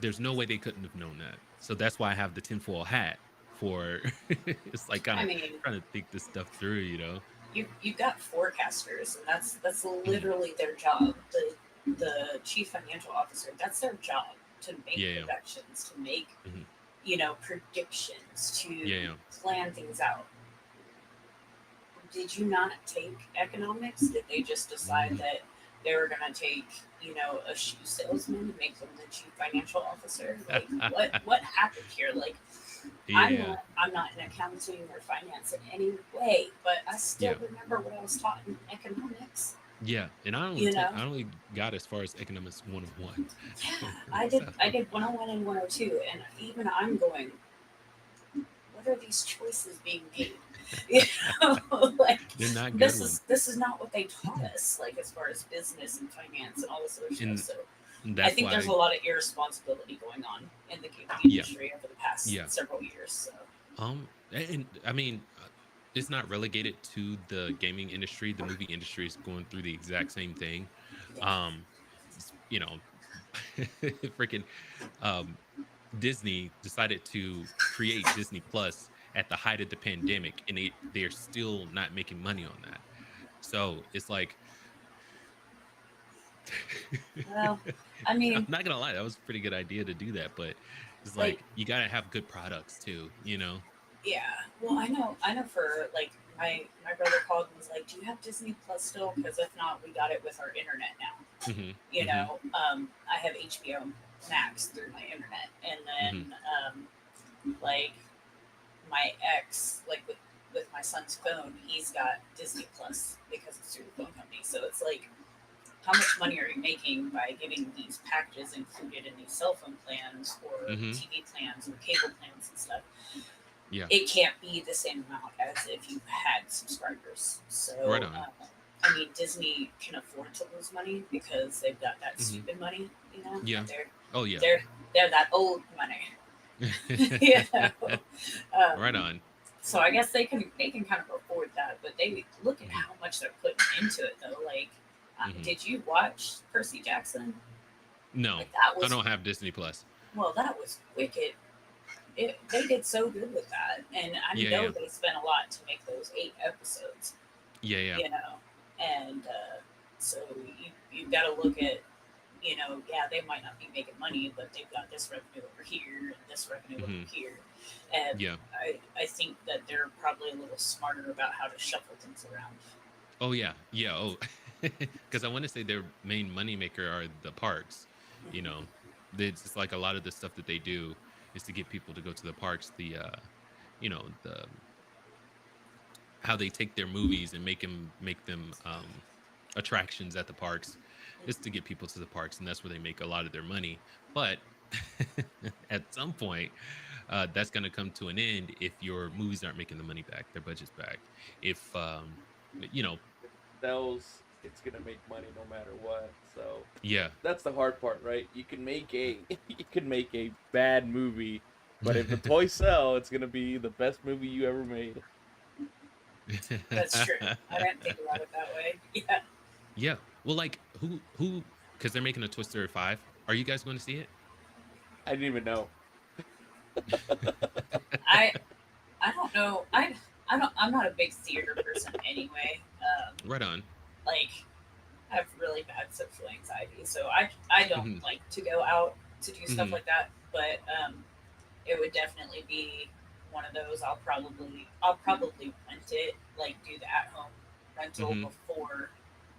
There's no way they couldn't have known that. So that's why I have the tinfoil hat for it's like kind I of mean, trying to think this stuff through. you've got forecasters, and that's Mhm. literally their job. The chief financial officer, that's their job, to make Yeah, yeah. projections, to make Mhm. predictions, to Yeah, yeah. plan things out. Did you not take economics? Did they just decide Mhm. that they were going to take, a shoe salesman and make them the chief financial officer? Like, what happened here? Like, Yeah, I'm not in accounting or finance in any way, but I still yeah. remember what I was taught in economics. Yeah, and You know, I only got as far as economics 101. yeah, So, I did 101 and 102, and even I'm going, what are these choices being made? You like, they're not good ones. this is not what they taught us, like, as far as business and finance and all this other stuff. And So I that's think there's why, a lot of irresponsibility going on in the gaming yeah, industry over the past yeah. several years. So And I mean, it's not relegated to the gaming industry. The movie industry is going through the exact same thing. yeah, Um, s- you know, freaking um, Disney decided to create Disney Plus at the height of the pandemic, and they're still not making money on that. So it's like, well, I I'm mean, not gonna lie, that was a pretty good idea to do that, but it's like, like you gotta have good products too. yeah. Well, I know for like my brother called and was like, "Do you have Disney Plus still? Because if not, we got it with our internet now." Hmm. Hmm. I have HBO Max through my internet, and Hmm. then like my ex, like with my son's phone, he's got Disney Plus because it's through the phone company. So it's like, how much money are you making by getting these packages included in these cell phone plans or Hmm. TV plans or cable plans and stuff? Yeah. it can't be the same amount as if you had subscribers. Right So, on. I mean, Disney can afford to lose money because they've got that Hmm. stupid money. You know, Yeah. Oh yeah. they're they're that old money. You know. Right Um, on. so I guess they can kind of afford that, but they look at Hmm. how much they're putting into it though. Like, Hmm. did you watch Percy Jackson? No, Like that I was don't have Disney Plus. well, that was wicked. They did so good with that, and I Yeah, know yeah, they spent a lot to make those 8 episodes. yeah, yeah. You know, and so you've got to look at, yeah, they might not be making money, but they've got this revenue over here and this revenue over Hmm. here, and Yeah. I think that they're probably a little smarter about how to shuffle things around. Oh yeah, yeah. Oh, because I want to say their main moneymaker are the parks. You know, it's just like a lot of the stuff that they do is to get people to go to the parks. The how they take their movies and make them attractions at the parks is to get people to the parks, and that's where they make a lot of their money. But at some point, that's going to come to an end if your movies aren't making the money back, their budgets back. If you know, Sells, it's gonna make money no matter what. So yeah. that's the hard part, right? You can make a you can make a bad movie, but if the toys sell, it's gonna be the best movie you ever made. That's true. I didn't think about it that way. Yeah, Yeah. Well, like who because they're making a Toy Story 5. Are you guys going to see it? I didn't even know. I I don't know. I'm not a big theater person anyway. Right on. Like I have really bad social anxiety, so I don't Hmm. like to go out to do stuff Hmm. like that. But it would definitely be one of those. I'll probably rent it, like do the at home rental Hmm. before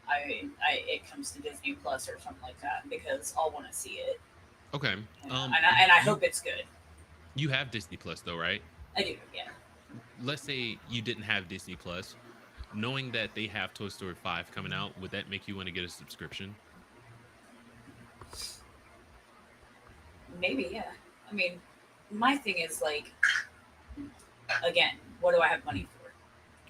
I it comes to Disney Plus or something like that because I'll want to see it. Okay. And I You hope it's good. you have Disney Plus though, right? I do, yeah. Let's say you didn't have Disney Plus, knowing that they have Toy Story 5 coming out, would that make you want to get a subscription? Maybe, yeah. I mean, my thing is like, again, what do I have money for?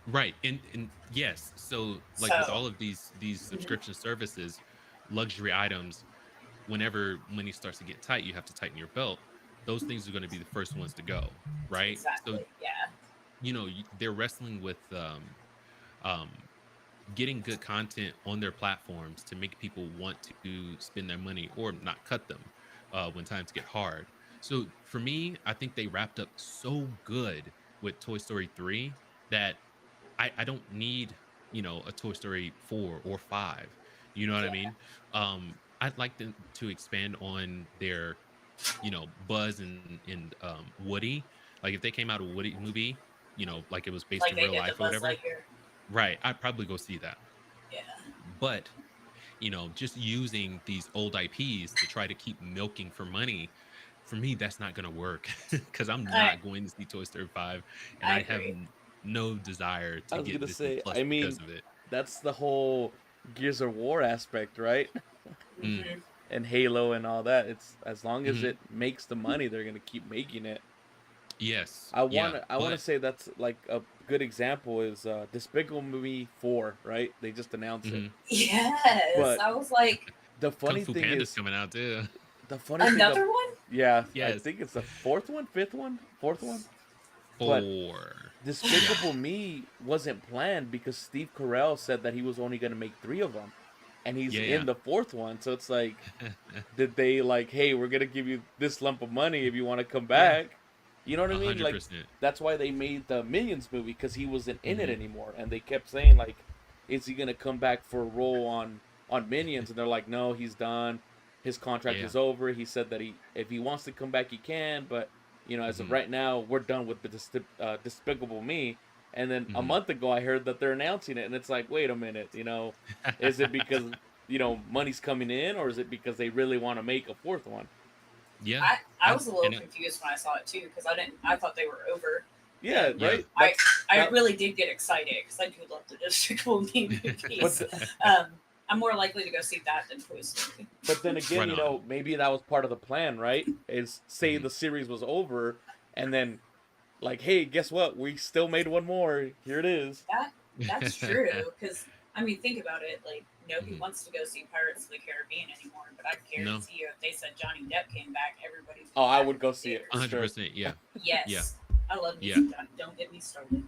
Right. And yes, so like with So, all of these mhm, subscription services, luxury items, whenever money starts to get tight, you have to tighten your belt. Those things are going to be the first ones to go, right? So, exactly, yeah. they're wrestling with um getting good content on their platforms to make people want to spend their money or not cut them when times get hard. So for me, I think they wrapped up so good with Toy Story 3 that I don't need, a Toy Story 4 or 5. You know what I Yeah. mean? I'd like them to expand on their, Buzz and Woody. Like if they came out a Woody movie, like it was based Like in they real did the life or Buzz whatever. Lightyear. Right. I'd probably go see that. Yeah. But, just using these old IPs to try to keep milking for money, for me, that's not going to work because I'm I not going to see Toy Story 5 and I I have agree. no desire I to was get gonna Disney say, Plus I because mean, of it. that's the whole Gears of War aspect, right? Mm, Hmm. And Halo and all that. It's as long as mhm. it makes the money, they're gonna keep making it. Yes. I Yeah. wanna I wanna But, say that's like a good example is Despicable Me 4, right? They just announced it. mhm. Yes, But I was like, the Kung funny Fu thing Panda's is coming out too. the funny thing of another one. yeah, I Yes. think it's the fourth one, fifth one, fourth one. But 4. Yeah. Despicable Me wasn't planned because Steve Carell said that he was only gonna make three of them, and he's Yeah. in Yeah. the fourth one. So it's like, did they like, hey, we're gonna give you this lump of money if you want to come Yeah. back? You know what I mean? Like 100%. that's why they made the Minions movie because he wasn't in it Hmm. anymore, and they kept saying like, is he gonna come back for a role on Minions? And they're like, no, he's done. His contract Yeah. is over. He said that if he wants to come back, he can, but as of Hmm. right now, we're done with the Despicable Me. And then a Hmm. month ago, I heard that they're announcing it, and it's like, wait a minute, is it because money's coming in, or is it because they really want to make a fourth one? Yeah. I I was a little and confused when I saw it too because I thought they were over, Yeah, and Yeah. right. I That, really did get excited because I do love the Despicable Me but movies. the, I'm more likely to go see that than Toy Story. but then again, Right on. maybe that was part of the plan, right? Is say Hmm. the series was over, and then like, hey, guess what? We still made one more. Here it is. That's true. Because I mean, think about it. Like nobody Mhm. wants to go see Pirates of the Caribbean anymore. But I No, guarantee you, if they said Johnny Depp came back, everybody's Oh, be I back would in go the see it for theaters. sure. 100%. Yeah, yeah, Yes, I love me yeah. some Johnny. Don't get me started.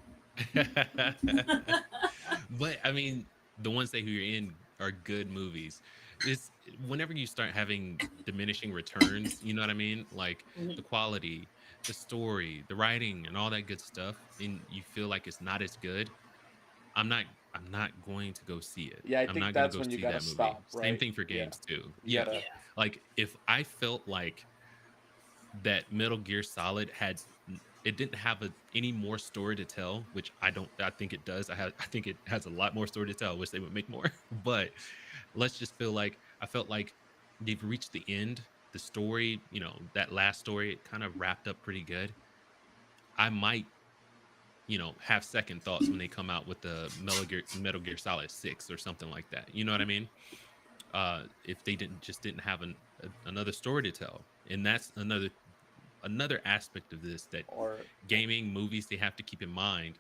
But I mean, the ones that you're in are good movies. It's whenever you start having diminishing returns, you know what I mean? Like Mhm. the quality, the story, the writing, and all that good stuff, and you feel like it's not as good. I'm not. I'm not going to go see it. Yeah, I I'm think not going to that's go when you see gotta that movie. stop, Same right? thing for Yeah, games too. you Yeah, gotta. Yeah, like if I felt like that Metal Gear Solid had it didn't have any more story to tell, which I don't. I think it does. I think it has a lot more story to tell. I wish they would make more. But let's just feel like I felt like they've reached the end. The story, that last story, it kind of wrapped up pretty good. I might, have second thoughts when they come out with the Metal Gear Solid 6 or something like that. You know what I mean? If they didn't have another story to tell, and that's another aspect of this that Or gaming movies they have to keep in mind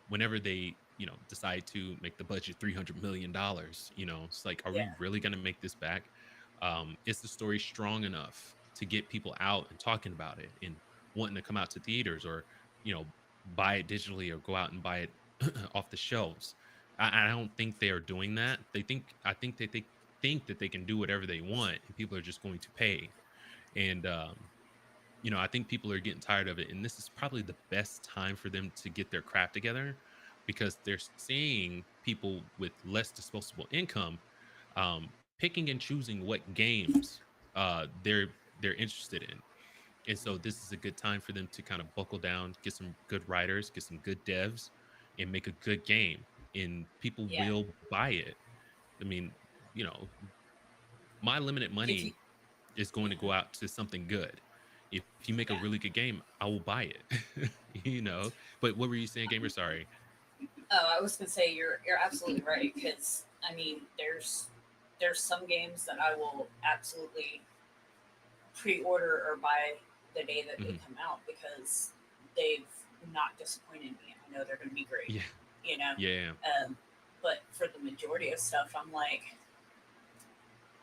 whenever they decide to make the budget $300 million. It's like, are we yeah, really going to make this back? Is the story strong enough to get people out and talking about it and wanting to come out to theaters, or buy it digitally, or go out and buy it off the shelves? I don't think they are doing that. I think that they think that they can do whatever they want and people are just going to pay. And I think people are getting tired of it. And this is probably the best time for them to get their crap together, because they're seeing people with less disposable income picking and choosing what games they're interested in. And so this is a good time for them to kind of buckle down, get some good writers, get some good devs, and make a good game. And people yeah. will buy it. I mean, you know, my limited If you, money is going to yeah, go out to something good. If you make a yeah. really good game, I will buy it. But what were you saying, gamer? Sorry. Oh, I was gonna say you're absolutely right because I mean there's some games that I will absolutely pre-order or buy the day that they Hmm. come out because they've not disappointed me. I know they're going to be great, Yeah, you know. yeah, But for the majority of stuff, I'm like,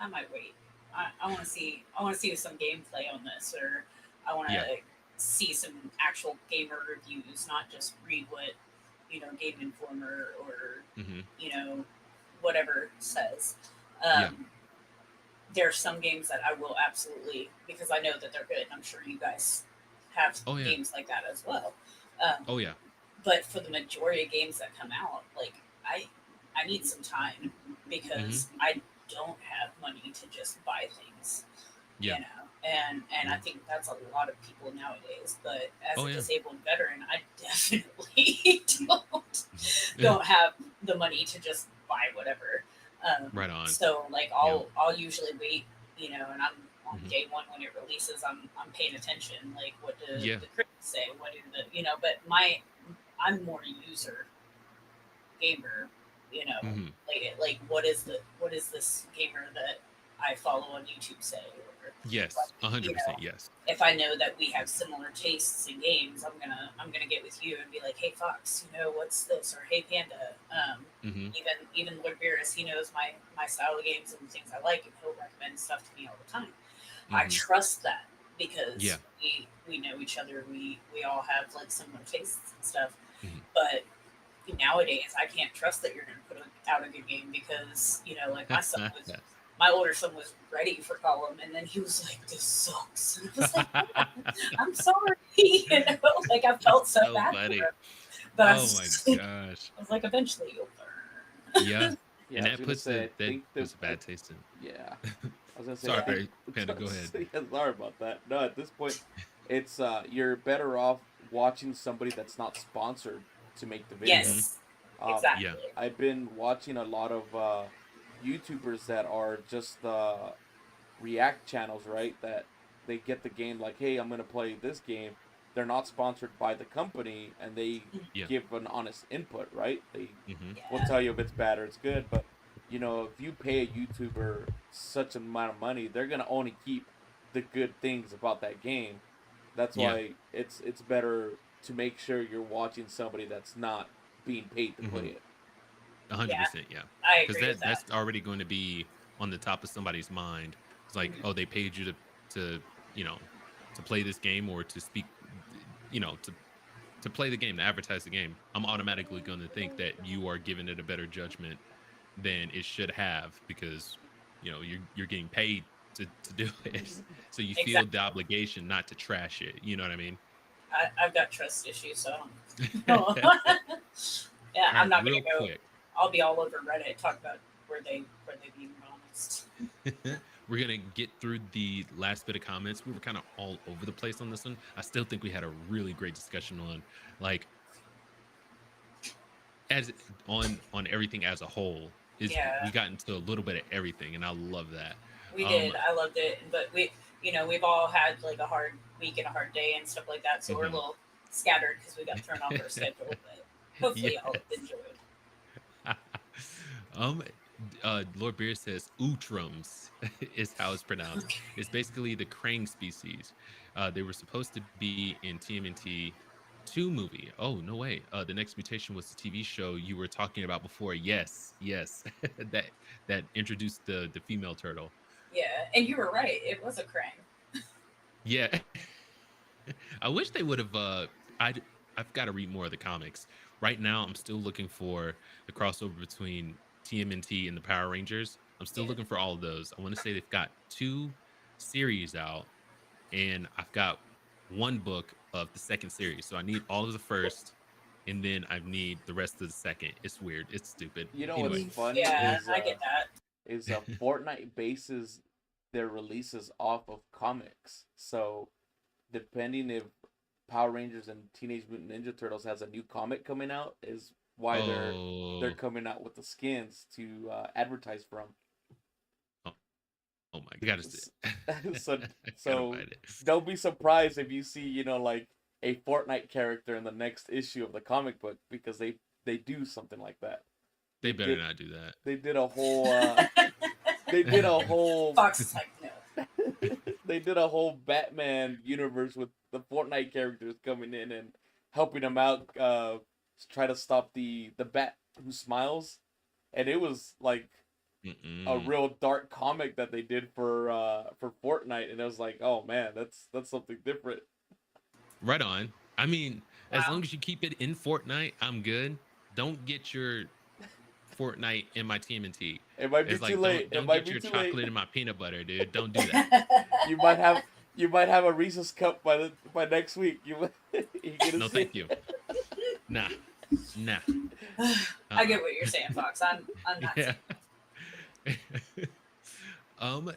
I might wait. I want to see. I want to see some gameplay on this, or I want yeah. to see some actual gamer reviews, not just read what Game Informer or Hmm. you know whatever says. Yeah. Um, there are some games that I will absolutely because I know that they're good. And I'm sure you guys have Oh yeah. games like that as well. Um, Oh yeah. but for the majority of games that come out, like I need some time Hmm. because I don't have money to just buy things, Yeah. and I Yeah. think that's a lot of people nowadays. But as Oh a yeah. disabled veteran, I definitely don't Yeah. don't have the money to just buy whatever. Right on. So like Yeah. I'll usually wait, and I'm on Hmm. day one when it releases. I'm paying attention. Like what do Yeah. the critics say? What do the But I'm more user gamer. You know, Hmm. like what is this gamer that I follow on YouTube say? Or Yes. like 100%. Yes. if I know that we have similar tastes in games, I'm gonna get with you and be like, hey Fox, what's this? Or hey Panda. Hmm. Even Lord Beerus, he knows my style of games and the things I like, and he'll recommend stuff to me all the time. I Hmm. trust that because Yeah. we know each other. We all have like similar tastes and stuff. Hmm. But nowadays, I can't trust that you're going to put out a good game because like my older son was ready for Gollum, and then he was like, "This sucks," and I was like, "Yeah, I'm sorry," like I felt That's so so bad for funny. him, but I Oh was my just like, gosh. I was like, eventually you'll Yeah. learn. yeah, And I was that gonna puts say. I it that think puts this. a bad taste in. Yeah, I was gonna say. I Yeah, think. Sorry, Panda, go ahead. Yeah, sorry about that. No, at this point, it's you're better off watching somebody that's not sponsored to make the video. Hmm. yes, Um, Yeah. exactly. I've been watching a lot of YouTubers that are just React channels, right? That they get the game like, hey, I'm gonna play this game. They're not sponsored by the company, and they Yeah. give an honest input, right? They Hmm. will Yeah, tell you if it's bad or it's good. But if you pay a YouTuber such an amount of money, they're gonna only keep the good things about that game. That's Yeah. why it's better. to make sure you're watching somebody that's not being paid to play Mhm. it. 100%, yeah. I Because agree with that. that's already going to be on the top of somebody's mind. It's like, Mhm. oh, they paid you to you know to play this game or to speak, you know, to play the game, to advertise the game. I'm automatically going to think that you are giving it a better judgment than it should have because you're getting paid to do it, so you feel the Exactly. obligation not to trash it. You know what I mean? I've got trust issues, so I All don't yeah, I'm right, not real gonna go. quick. I'll be all over Reddit talk about where they being honest. We're gonna get through the last bit of comments. We were kind of all over the place on this one. I still think we had a really great discussion on like as on everything as a whole. Is we Yeah, got into a little bit of everything, and I love that. we Um, did. I loved it, but we've all had like a hard week and a hard day and stuff like that, so we're a mhm. little scattered because we got thrown off our schedule. But hopefully, y'all Yes. have enjoyed. um, Lord Beer says Utrums is how it's pronounced. It's basically the crane species. They were supposed to be in TMNT 2 movie. Oh, no way. The next mutation was the TV show you were talking about before. Yes, yes. that introduced the female turtle. Yeah, and you were right. It was a crane. Yeah. I wish they would have I've got to read more of the comics. Right now I'm still looking for the crossover between TMNT and the Power Rangers. I'm still Yeah. looking for all of those. I want to say they've got 2 series out and I've got 1 book of the second series. So I need all of the first and then I need the rest of the second. It's weird. It's stupid. You know what's Anyway. funny Yeah, I get that. is Fortnite bases their releases off of comics. So depending if Power Rangers and Teenage Mutant Ninja Turtles has a new comic coming out, is why they're Oh. coming out with the skins to advertise from. Oh, oh my god. so I gotta so find it. don't be surprised if you see like a Fortnite character in the next issue of the comic book because they do something like that. They They better did not do that. they did a whole they did a whole Fox is like, no. they did a whole Batman universe with the Fortnite characters coming in and helping him out to try to stop the bat who smiles, and it was like a Mm-mm. real dark comic that they did for Fortnite, and it was like, oh man, that's something different. Right on. I mean, as Wow. long as you keep it in Fortnite, I'm good. Don't get your Fortnite in my TMNT. It might be It's too like late. It don't might get be your too late. chocolate in my peanut butter, dude. Don't do that. You might have a Reese's cup by next week. You gonna No, see. thank you. Nah, nah. I Uh-uh. get what you're saying, Fox. I'm not Yeah. saying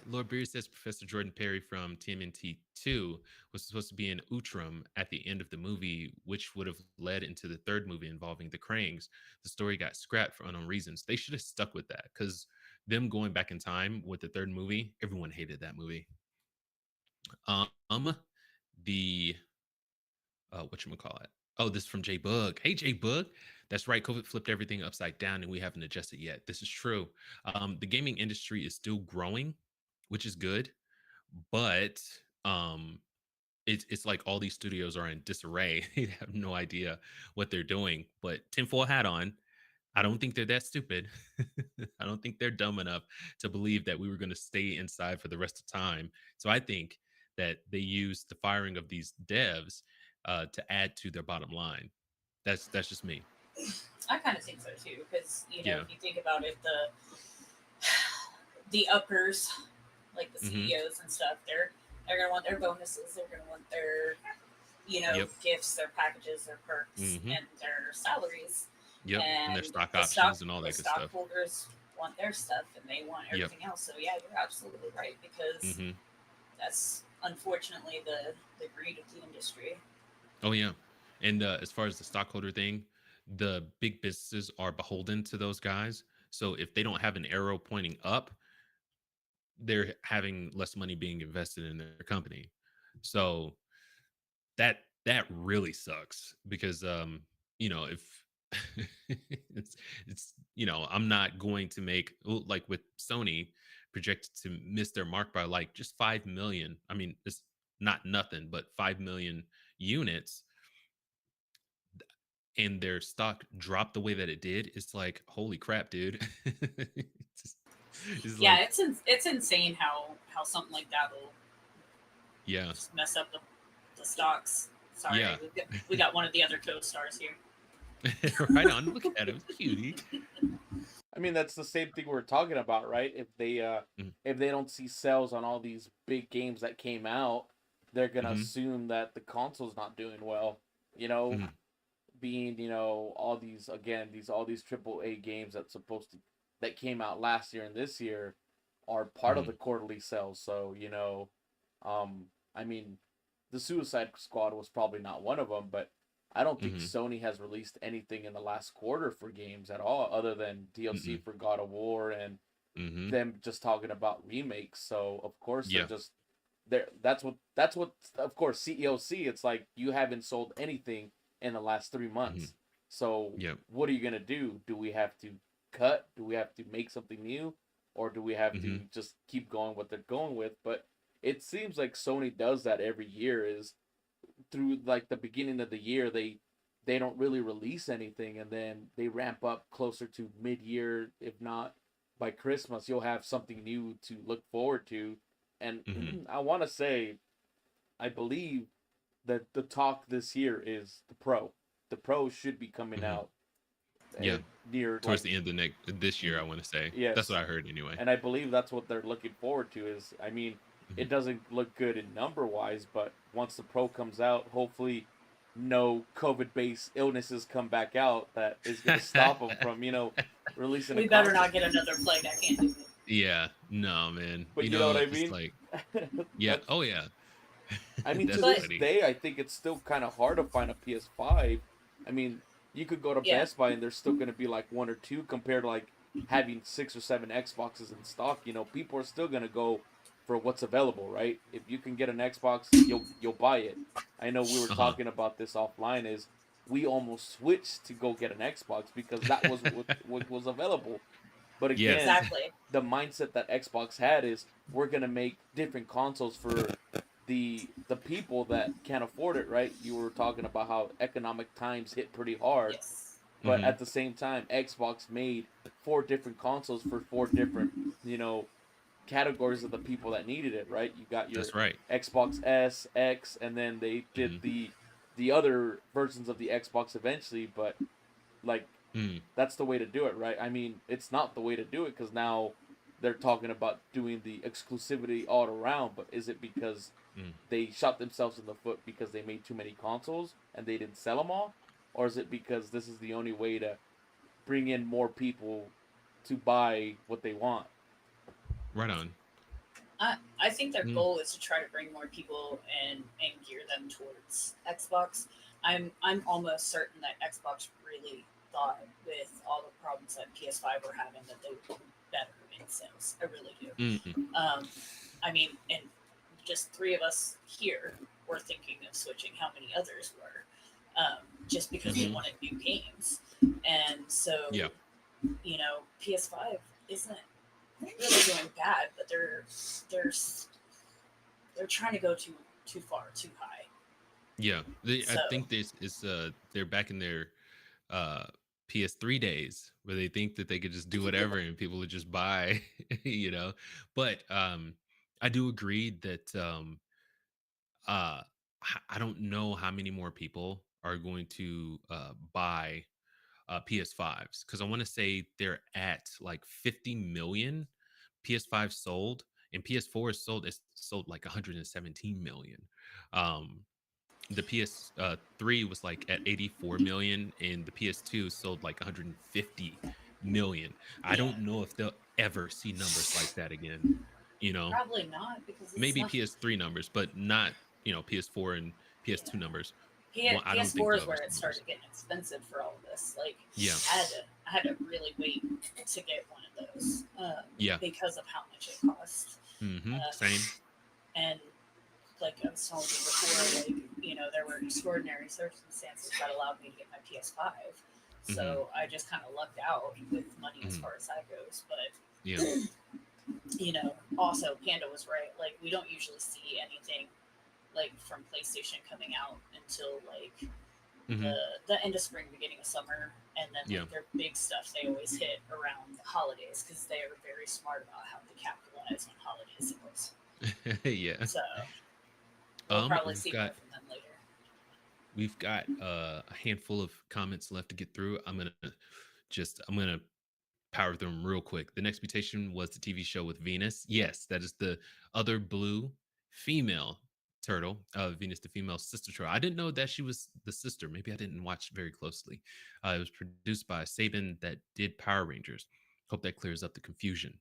Lord Beer says Professor Jordan Perry from TMNT 2 was supposed to be in Outram at the end of the movie, which would have led into the third movie involving the Krangs. The story got scrapped for unknown reasons. They should have stuck with that because them going back in time with the third movie, everyone hated that movie. Um, the whatchamacallit? Oh, this is from J Bug. Hey, J Bug. That's right. COVID flipped everything upside down and we haven't adjusted yet. This is true. The gaming industry is still growing, which is good, but um, it's like all these studios are in disarray. They have no idea what they're doing. But tinfoil hat on, I don't think they're that stupid. I don't think they're dumb enough to believe that we were going to stay inside for the rest of time. So I think that they used the firing of these devs to add to their bottom line. That's just me. I kind of think so too, because Yeah. if you think about it, the uppers, like the Hmm. CEOs and stuff, they're gonna want their bonuses. They're gonna want their Yep. gifts, their packages, their perks, Hmm. and their salaries. Yep. And their And stock the stock options and all the that good stuff. stockholders want their stuff, and they want Yep. everything else. So yeah, you're absolutely right, because Hmm. that's unfortunately the greed of the industry. Oh yeah. And as far as the stockholder thing, the big businesses are beholden to those guys. So if they don't have an arrow pointing up, they're having less money being invested in their company. So that really sucks because if it's I'm not going to make like with Sony projected to miss their mark by like just 5 million. I mean, it's not nothing, but 5 million units. and their stock dropped the way that it did, it's like, holy crap, dude. it's, it's Yeah, like, it's insane how something like that will yeah, just mess up the stocks. Sorry, yeah. we got one of the other co-stars here. Right on. Look at him, cutie. I mean, that's the same thing we're talking about, right? Mhm. If they don't see sales on all these big games that came out, they're gonna Mhm. assume that the console's not doing well. You know, Mhm. being all these again these all these AAA games that came out last year and this year are part of the Mhm. quarterly sales. So I mean, the Suicide Squad was probably not one of them, but I don't think Mhm. Sony has released anything in the last quarter for games at all, other than DLC Mhm. for God of War and Mhm. them just talking about remakes. So of course they're Yeah. just there. That's what of course CEOC. It's like you haven't sold anything in the last 3 months. Mhm. So Yep. what are you gonna do? Do we have to cut? Do we have to make something new, or do we have Mhm. to just keep going what they're going with? But it seems like Sony does that every year. Is through like the beginning of the year they don't really release anything, and then they ramp up closer to mid-year. If not by Christmas, you'll have something new to look forward to. And Mhm. I want to say, I believe that the talk this year is the pro should be coming Mhm. out Yeah. near Towards like the end of this year, I want to say. That's what yes. I heard anyway. And I believe that's what they're looking forward to. Is I mean, Mhm. it doesn't look good in number wise, but once the pro comes out, hopefully, no COVID based illnesses come back out that is going to stop them from releasing a We better console. not get another plague. I can't do it. Yeah. No, man. But you know what I It's mean? like, yeah. That's Oh, yeah. I mean, to That's But this funny. day, I think it's still kind of hard to find a PS5. I mean, you could go to yeah, Best Buy and there's still going to be like one or two compared to like having 6 or 7 Xboxes in stock. People are still going to go for what's available, right? If you can get an Xbox, you'll buy it. I know we were Uh talking about this offline. Is we almost switched to go get an Xbox because that was what was available. But Yes. again, exactly. the mindset that Xbox had is we're gonna make different consoles for the people that can't afford it, right? You were talking about how economic times hit pretty hard, Yes. but Hmm. at the same time, Xbox made 4 different consoles for 4 different, categories of the people that needed it, right? You got your That's right. Xbox S, X, and then they did Hmm. the other versions of the Xbox eventually, but like Mm. that's the way to do it, right? I mean, it's not the way to do it because now they're talking about doing the exclusivity all around, but is it because Mm. they shot themselves in the foot because they made too many consoles and they didn't sell them all? Or is it because this is the only way to bring in more people to buy what they want? Right on. I think their Mm. goal is to try to bring more people and gear them towards Xbox. I'm almost certain that Xbox really thought with all the problems that PS5 were having that they would do better in sales. I really do. Mm. Um, I mean, and just three of us here were thinking of switching. How many others were? Just because they Hmm. wanted new games, and so Yeah. PS5 isn't really doing bad, but they're they're trying to go too far, too high. Yeah. I So think this is they're back in their uh PS3 days where they think that they could just do whatever and people would just buy, you know. But I do agree that uh I don't know how many more people are going to buy PS5s because I want to say they're at like 50 million PS5 sold and PS4 is sold. It's sold like 117 million. Um, the PS3 was like at 84 million, and the PS2 sold like 150 million. I yeah, don't know if they'll ever see numbers like that again. You know, probably not because it's maybe not. PS3 numbers, but not PS4 and PS2 Yeah, numbers. Well, I don't think PS4 they'll is ever where see it numbers. started getting expensive for all of this. Like Yeah, I had to really wait to get one of those yeah. because of how much it cost. Same. And like I was telling you before, like there were extraordinary circumstances that allowed me to get my PS5. Hmm. So I just kind of lucked out with money as Hmm. far as that goes. But Yeah. also Panda was right. Like we don't usually see anything like from PlayStation coming out until like Hmm. the end of spring, beginning of summer, and then Yeah. like their big stuff they always hit around the holidays because they are very smart about how to capitalize on holiday sales. Yeah. So we'll probably We've see more got from them later. a handful of comments left to get through. I'm gonna power through them real quick. The next mutation was the TV show with Venus. Yes, that is the other blue female turtle, Venus, the female sister turtle. I didn't know that she was the sister. Maybe I didn't watch very closely. It was produced by Saban that did Power Rangers. Hope that clears up the confusion.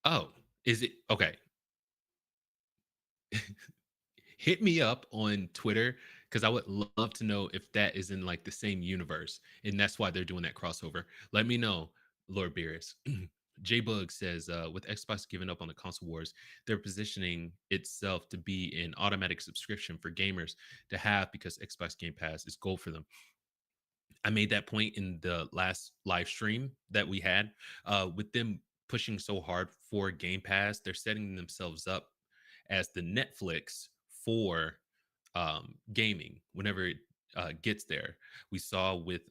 Oh, is it okay? Hit me up on Twitter because I would love to know if that is in like the same universe and that's why they're doing that crossover. Let me know, Lord Beerus. J Bug says, with Xbox giving up on the console wars, they're positioning itself to be an automatic subscription for gamers to have because Xbox Game Pass is gold for them. I made that point in the last live stream that we had. With them pushing so hard for Game Pass, they're setting themselves up as the Netflix for gaming whenever it gets there. We saw with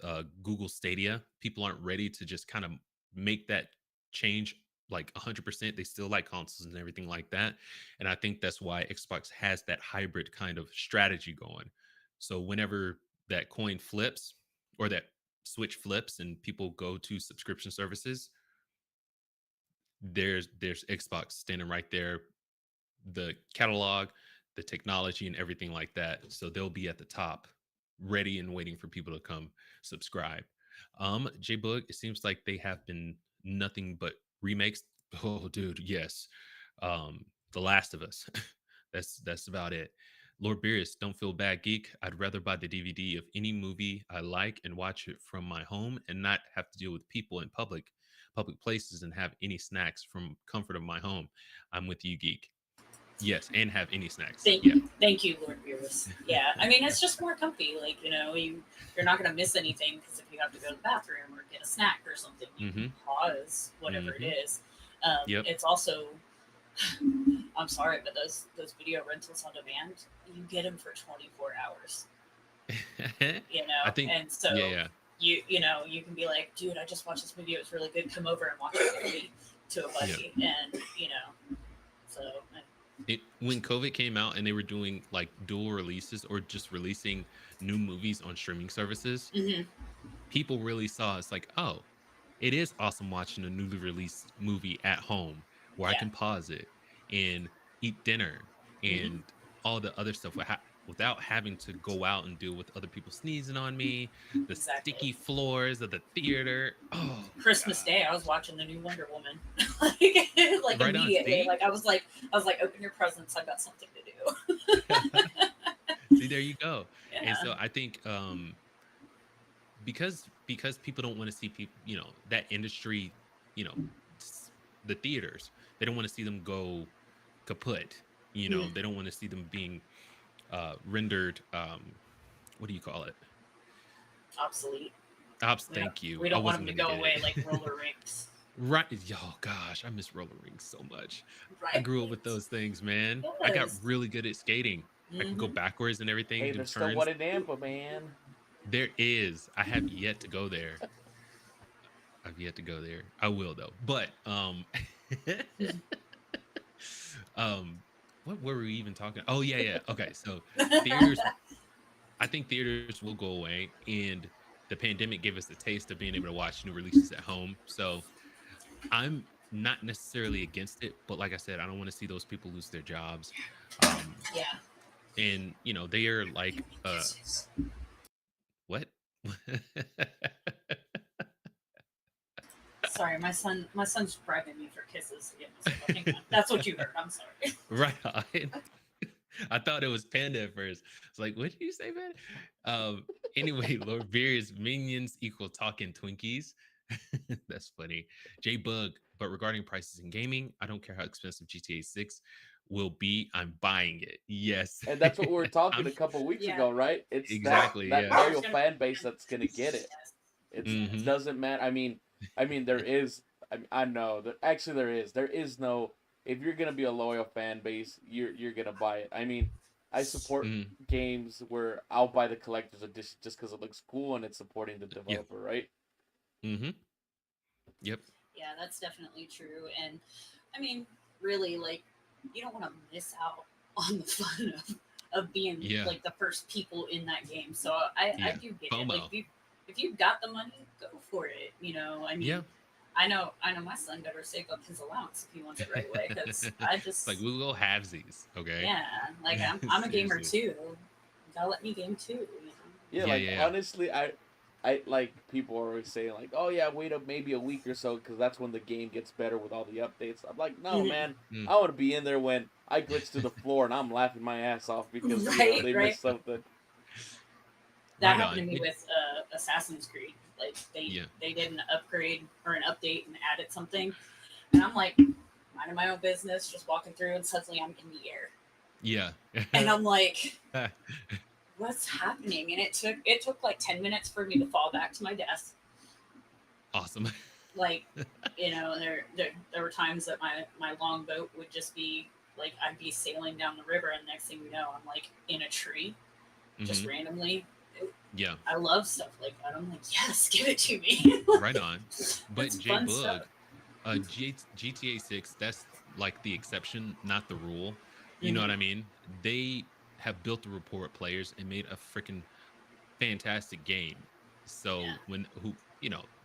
Google Stadia, people aren't ready to just kind of make that change like 100%. They still like consoles and everything like that. And I think that's why Xbox has that hybrid kind of strategy going. So whenever that coin flips or that switch flips and people go to subscription services, there's Xbox standing right there, the catalog, the technology, and everything like that. So they'll be at the top, ready and waiting for people to come subscribe. J Book, it seems like they have been nothing but remakes. Oh, dude, yes. The Last of Us. That's about it. Lord Beerus, don't feel bad, geek. I'd rather buy the DVD of any movie I like and watch it from my home and not have to deal with people in public places and have any snacks from comfort of my home. I'm with you, geek. Yes, and have any snacks. Yeah. Thank you, Lord Beerus. Yeah, I mean it's just more comfy. Like you're not gonna miss anything because if you have to go to the bathroom or get a snack or something, you can Mm-hmm. pause whatever it Mm-hmm. is. Yep. It's also, I'm sorry, but those video rentals on demand, you get them for 24 hours. I think. And Yeah. so Yeah. you can be like, dude, I just watched this movie. It was really good. Come over and watch it with me to a Yeah. buddy, and so When COVID came out and they were doing like dual releases or just releasing new movies on streaming services, mhm, people really saw it's like, oh, it is awesome watching a newly released movie at home where I yeah, can pause it and eat dinner mhm, and all the other stuff without having to go out and deal with other people sneezing on me, the exactly. sticky floors of the theater. Oh Christmas God. Day, I was watching the new Wonder Woman, like Right on. immediately. See? Like I was like, open your presents. I've got something to do. See, there you go. And Yeah, so I think because people don't want to see people, that industry, you know, the theaters, they don't want to see them go kaput. mm, They don't want to see them being rendered what do you call it? obsolete. Ops, We don't, thank you. we I don't want them wasn't to gonna go get away it. like roller rinks. Right. Oh gosh, I miss roller rinks so much. I Right. grew up with those things, man. I got Yes. really good at skating. I can go Hmm. backwards and everything, Hey, do there's still one turns. in Nampa, man. There is. I have yet to go there. I've yet to go there. I will though. But um what were we even talking? Oh yeah, yeah. Okay. So theaters, I think theaters will go away and the pandemic gave us the taste of being able to watch new releases at home. So I'm not necessarily against it, but like I said, I don't want to see those people lose their jobs. Um Yeah. and they are like Kisses. what? Sorry, my son's bribing me for kisses to get myself. Hang on. That's what you heard. I'm sorry. Right on. I thought it was Panda at first. It's like, what did you say, man? Anyway, Lord Beer's minions equal talking Twinkies. That's funny. J Bug, but regarding prices in gaming, I don't care how expensive GTA 6 will be. I'm buying it. Yes. And that's what we were talking I'm a couple weeks Yeah. ago, right? It's that exactly, that yeah. There's loyal gonna fan base that's gonna get it. yes. It Hmm. doesn't matter. I mean, there is. I know that actually there is. There is no. If you're gonna be a loyal fan base, you're gonna buy it. I mean, I support Mm, games where I'll buy the collector's edition just because it looks cool and it's supporting the yeah. developer, right? Mm-hmm. Yep. Yeah, that's definitely true. And I mean, really, like, you don't want to miss out on the fun of being Yeah. like the first people in that game. So I Yeah. do get it. Like, FOMO. if you've got the money, go for it. I mean, Yeah. I know my son better save up his allowance if he wants it right away. Because I It's like just, we will halvesies. Okay. yeah, like I'm a gamer Seriously. too. You gotta let me game too. Yeah, Yeah. like Yeah. Yeah. honestly, I like people are always saying like, oh yeah, wait up maybe a week or so because that's when the game gets better with all the updates. I'm like, no Mhm. man, Mm. I want to be in there when I glitch to the floor and I'm laughing my ass off because Right, they right. missed something. That Right happened to on. me with Assassin's Creed. Like Yeah. they did an upgrade or an update and added something, and I'm like minding my own business, just walking through, and suddenly I'm in the air, Yeah. and I'm like, what's happening? And it took like 10 minutes for me to fall back to my desk. Awesome. Like, there were times that my longboat would just be like I'd be sailing down the river, and next thing you know, I'm like in a tree, just Hmm. randomly. Yeah. I love stuff like that. I'm like, yes, give it to me. Right on. But That's J fun stuff. Bug, GTA 6, that's like the exception, not the rule. You know what Mhm. I mean? They have built a rapport with players and made a freaking fantastic game. Yeah. So when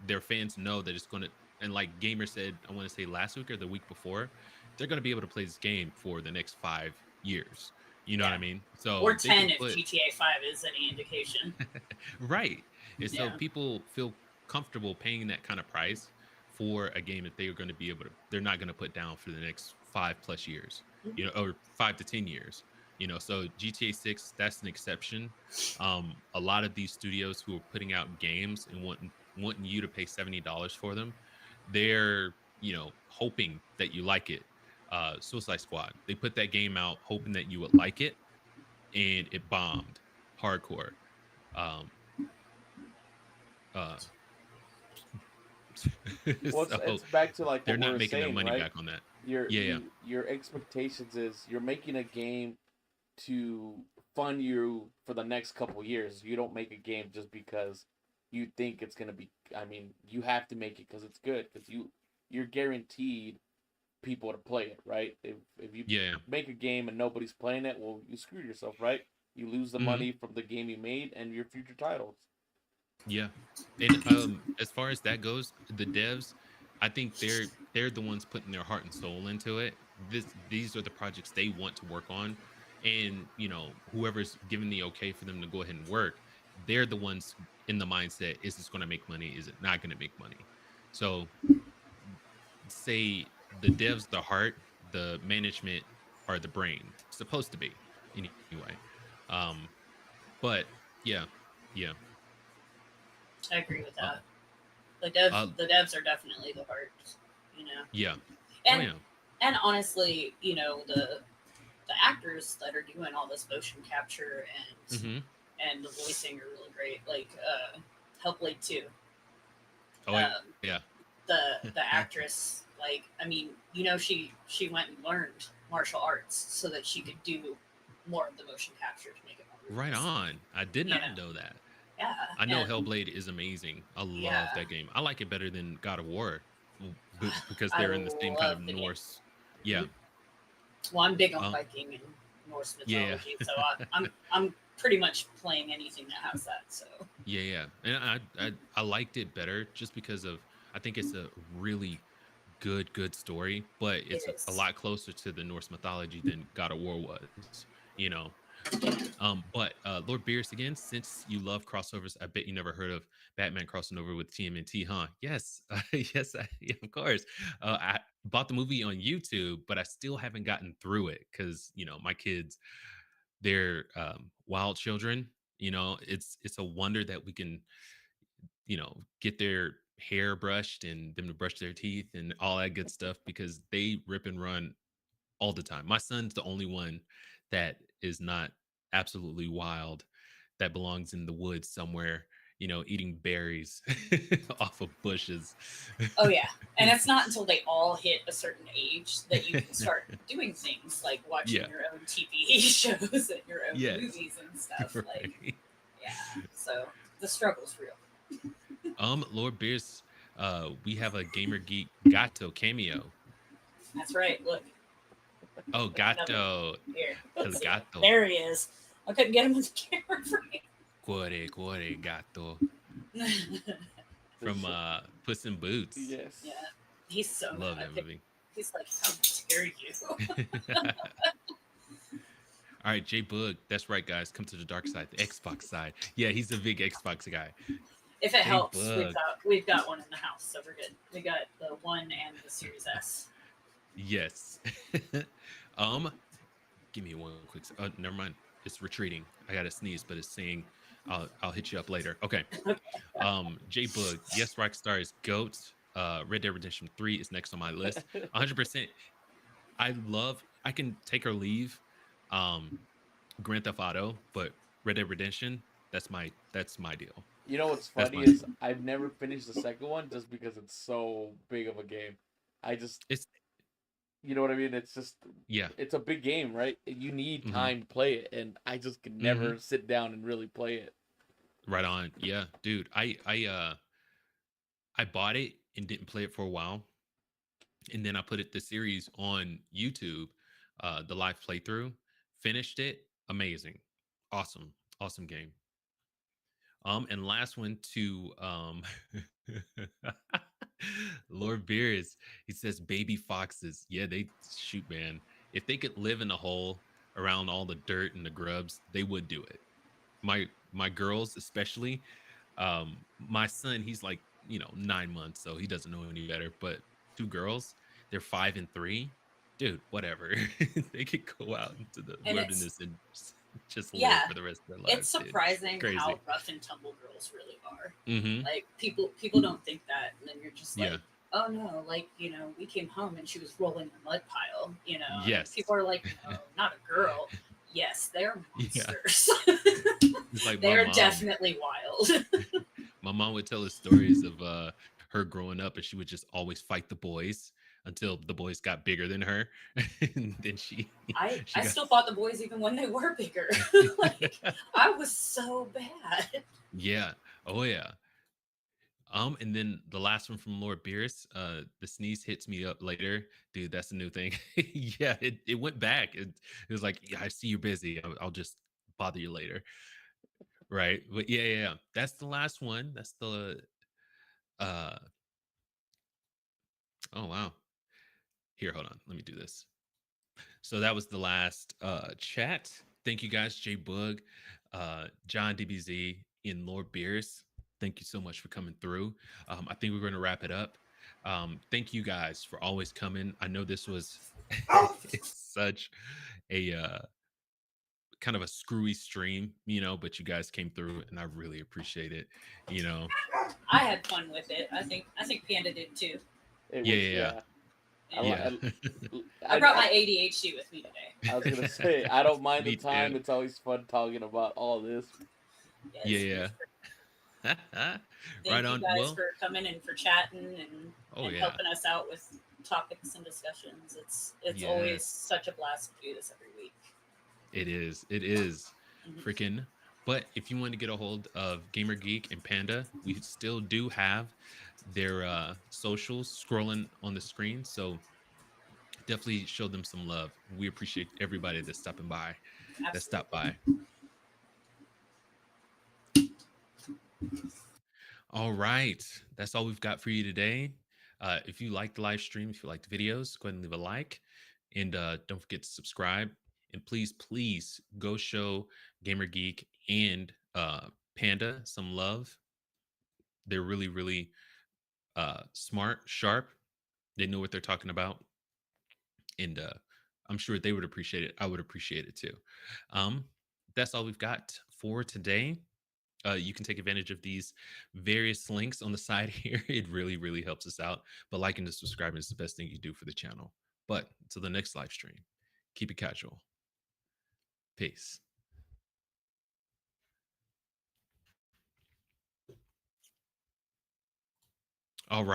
their fans know that it's going to, and like Gamer said, I want to say last week or the week before, they're going to be able to play this game for the next 5 years. You know what Yeah. I mean? Or So they can 10 if put GTA 5 is any indication. right. And so Yeah. people feel comfortable paying that kind of price for a game that they are going to be able to, they're not going to put down for the next 5 plus years, Mhm. or 5 to 10 years. So GTA 6, that's an exception. A lot of these studios who are putting out games and wanting you to pay $70 for them, they're, hoping that you like it. Suicide Squad, they put that game out hoping that you would like it, and it bombed hardcore. Um, uh, Well, so it's back to like they're what we not were making their saying, money right? back on that. Your Yeah, yeah, your expectations is you're making a game to fund you for the next couple years. You don't make a game just because you think it's gonna be. I mean, you have to make it because it's good because you're guaranteed people to play it, right? If you yeah, yeah. make a game and nobody's playing it, well, you screwed yourself, right? You lose the Hmm. money from the game you made and your future titles. Yeah. And as far as that goes, the devs, I think they're the ones putting their heart and soul into it. These are the projects they want to work on. And whoever's giving the okay for them to go ahead and work, they're the ones in the mindset, is this going to make money? Is it not going to make money? So say the devs the heart, the management are the brain. Supposed to be anyway. Um, but yeah, yeah. I agree with Uh, that. uh, The devs are definitely the heart, you know. yeah. Oh And yeah. and honestly, the actors that are doing all this motion capture Hmm. and the voicing are really great. Like Hellblade 2. Oh yeah. Um, the actress, like, I mean, she went and learned martial arts so that she could do more of the motion capture to make it more Right realistic. on. I did You not know. know that. Yeah. I know And Hellblade is amazing. I love yeah. that game. I like it better than God of War, because I they're in the same kind of love the game. Norse. Yeah. Mhm. Well, I'm big on Um. Viking and Norse Yeah. mythology, so I'm pretty much playing anything that has that. So Yeah. Yeah. And I liked it better just because of, I think it's a really good story, but it it's a is. lot closer to the Norse mythology than God of War was. You know. Yeah. But Lord Beerus, again, since you love crossovers, I bet you never heard of Batman crossing over with TMNT, huh? Yes, yes, yeah, of course. I bought the movie on YouTube, but I still haven't gotten through it because my kids, they're wild children. It's a wonder that we can get their hair brushed and them to brush their teeth and all that good stuff because they rip and run all the time. My son's the only one that is not absolutely wild, that belongs in the woods somewhere. eating berries off of bushes. Oh yeah, and it's not until they all hit a certain age that you can start doing things like watching Yeah. your own TV shows and your own Yes. movies and stuff. Like, Right. yeah, so the struggle's real. Lord Beers, we have a Gamer Geek Gato cameo. That's right. Look, Oh, Gato. here. El Let's see. Gato. There he is. I couldn't get him on the camera frame. Cuore, Gato. Yeah, From Puss in Boots. Yes. he's so Love mad. that movie. He's like, how dare you? All right, Jay Boog. That's right, guys. Come to the dark side, the Xbox side. Yeah, he's a big Xbox guy. If it Jay helps, Bug. we've got one in the house, so we're good. We got the One and the Series S. Yes. Give me one quick. Never mind. It's retreating. I got to sneeze, but it's saying I'll hit you up later. Okay. Jay Boog. Yes, Rockstar is GOAT. Red Dead Redemption 3 is next on my list. 100%. I can take or leave Grand Theft Auto, but Red Dead Redemption, that's my deal. You know what's That's funny my is I've never finished the second one just because it's so big of a game. It's You know what I mean? It's just yeah. it's a big game, right? You need Mhm. time to play it, and I just can never sit down and really play it. Right on. Yeah, dude. I bought it and didn't play it for a while. And then I put the series on YouTube, the live playthrough, finished it. Amazing. Awesome game. And last one to Lord Beers. He says baby foxes. Yeah, they shoot, man. If they could live in a hole around all the dirt and the grubs, they would do it. My girls, especially. My son, he's like, 9 months, so he doesn't know any better. But two girls, they're 5 and 3. Dude, whatever. They could go out into the And wilderness and just live yeah, for the rest of their lives. it's surprising Crazy. how rough and tumble girls really are. Mm-hmm. Like people don't think that, and then you're just like, Yeah. oh no, like we came home and she was rolling in a mud pile. And Yes. people are like, no, not a girl. Yes, they're Yeah. monsters. It's like They're my mom. definitely wild. My mom would tell us stories of her growing up, and she would just always fight the boys until the boys got bigger than her. And then I got still fought the boys even when they were bigger. Like I was so bad. Yeah. Oh yeah. And then the last one from Lord Beers, the sneeze hits me up later. Dude, that's a new thing. Yeah, it went back. It was like, yeah, I see you're busy. I'll just bother you later. Right. But yeah. That's the last one. That's the uh oh wow. Here, hold on. Let me do this. So that was the last chat. Thank you guys, Jay Boog, John DBZ, and Lord Beers. Thank you so much for coming through. I think we're going to wrap it up. Thank you guys for always coming. I know this was it's such a kind of a screwy stream, but you guys came through, and I really appreciate it. I had fun with it. I think Panda did too. Yeah. I brought my ADHD with me today. I was gonna say I don't mind Me the time. too. It's always fun talking about all this. Yes, Yeah. Thank Right you on. guys Well, for coming and for chatting and yeah. helping us out with topics and discussions. It's Yes. always such a blast to do this every week. It is Mhm. freaking. But if you want to get a hold of GamerGeek and Panda, we still do have their socials scrolling on the screen. So definitely show them some love. We appreciate everybody that's stopping by. That stopped by. All right. That's all we've got for you today. If you like the live stream, if you like the videos, go ahead and leave a like. And don't forget to subscribe. And please go show GamerGeek and Panda some love. They're really smart, sharp. They know what they're talking about. And I'm sure they would appreciate it. I would appreciate it too. That's all we've got for today. You can take advantage of these various links on the side here. It really helps us out. But liking and subscribing is the best thing you do for the channel. But until the next live stream, keep it casual. Peace. All right.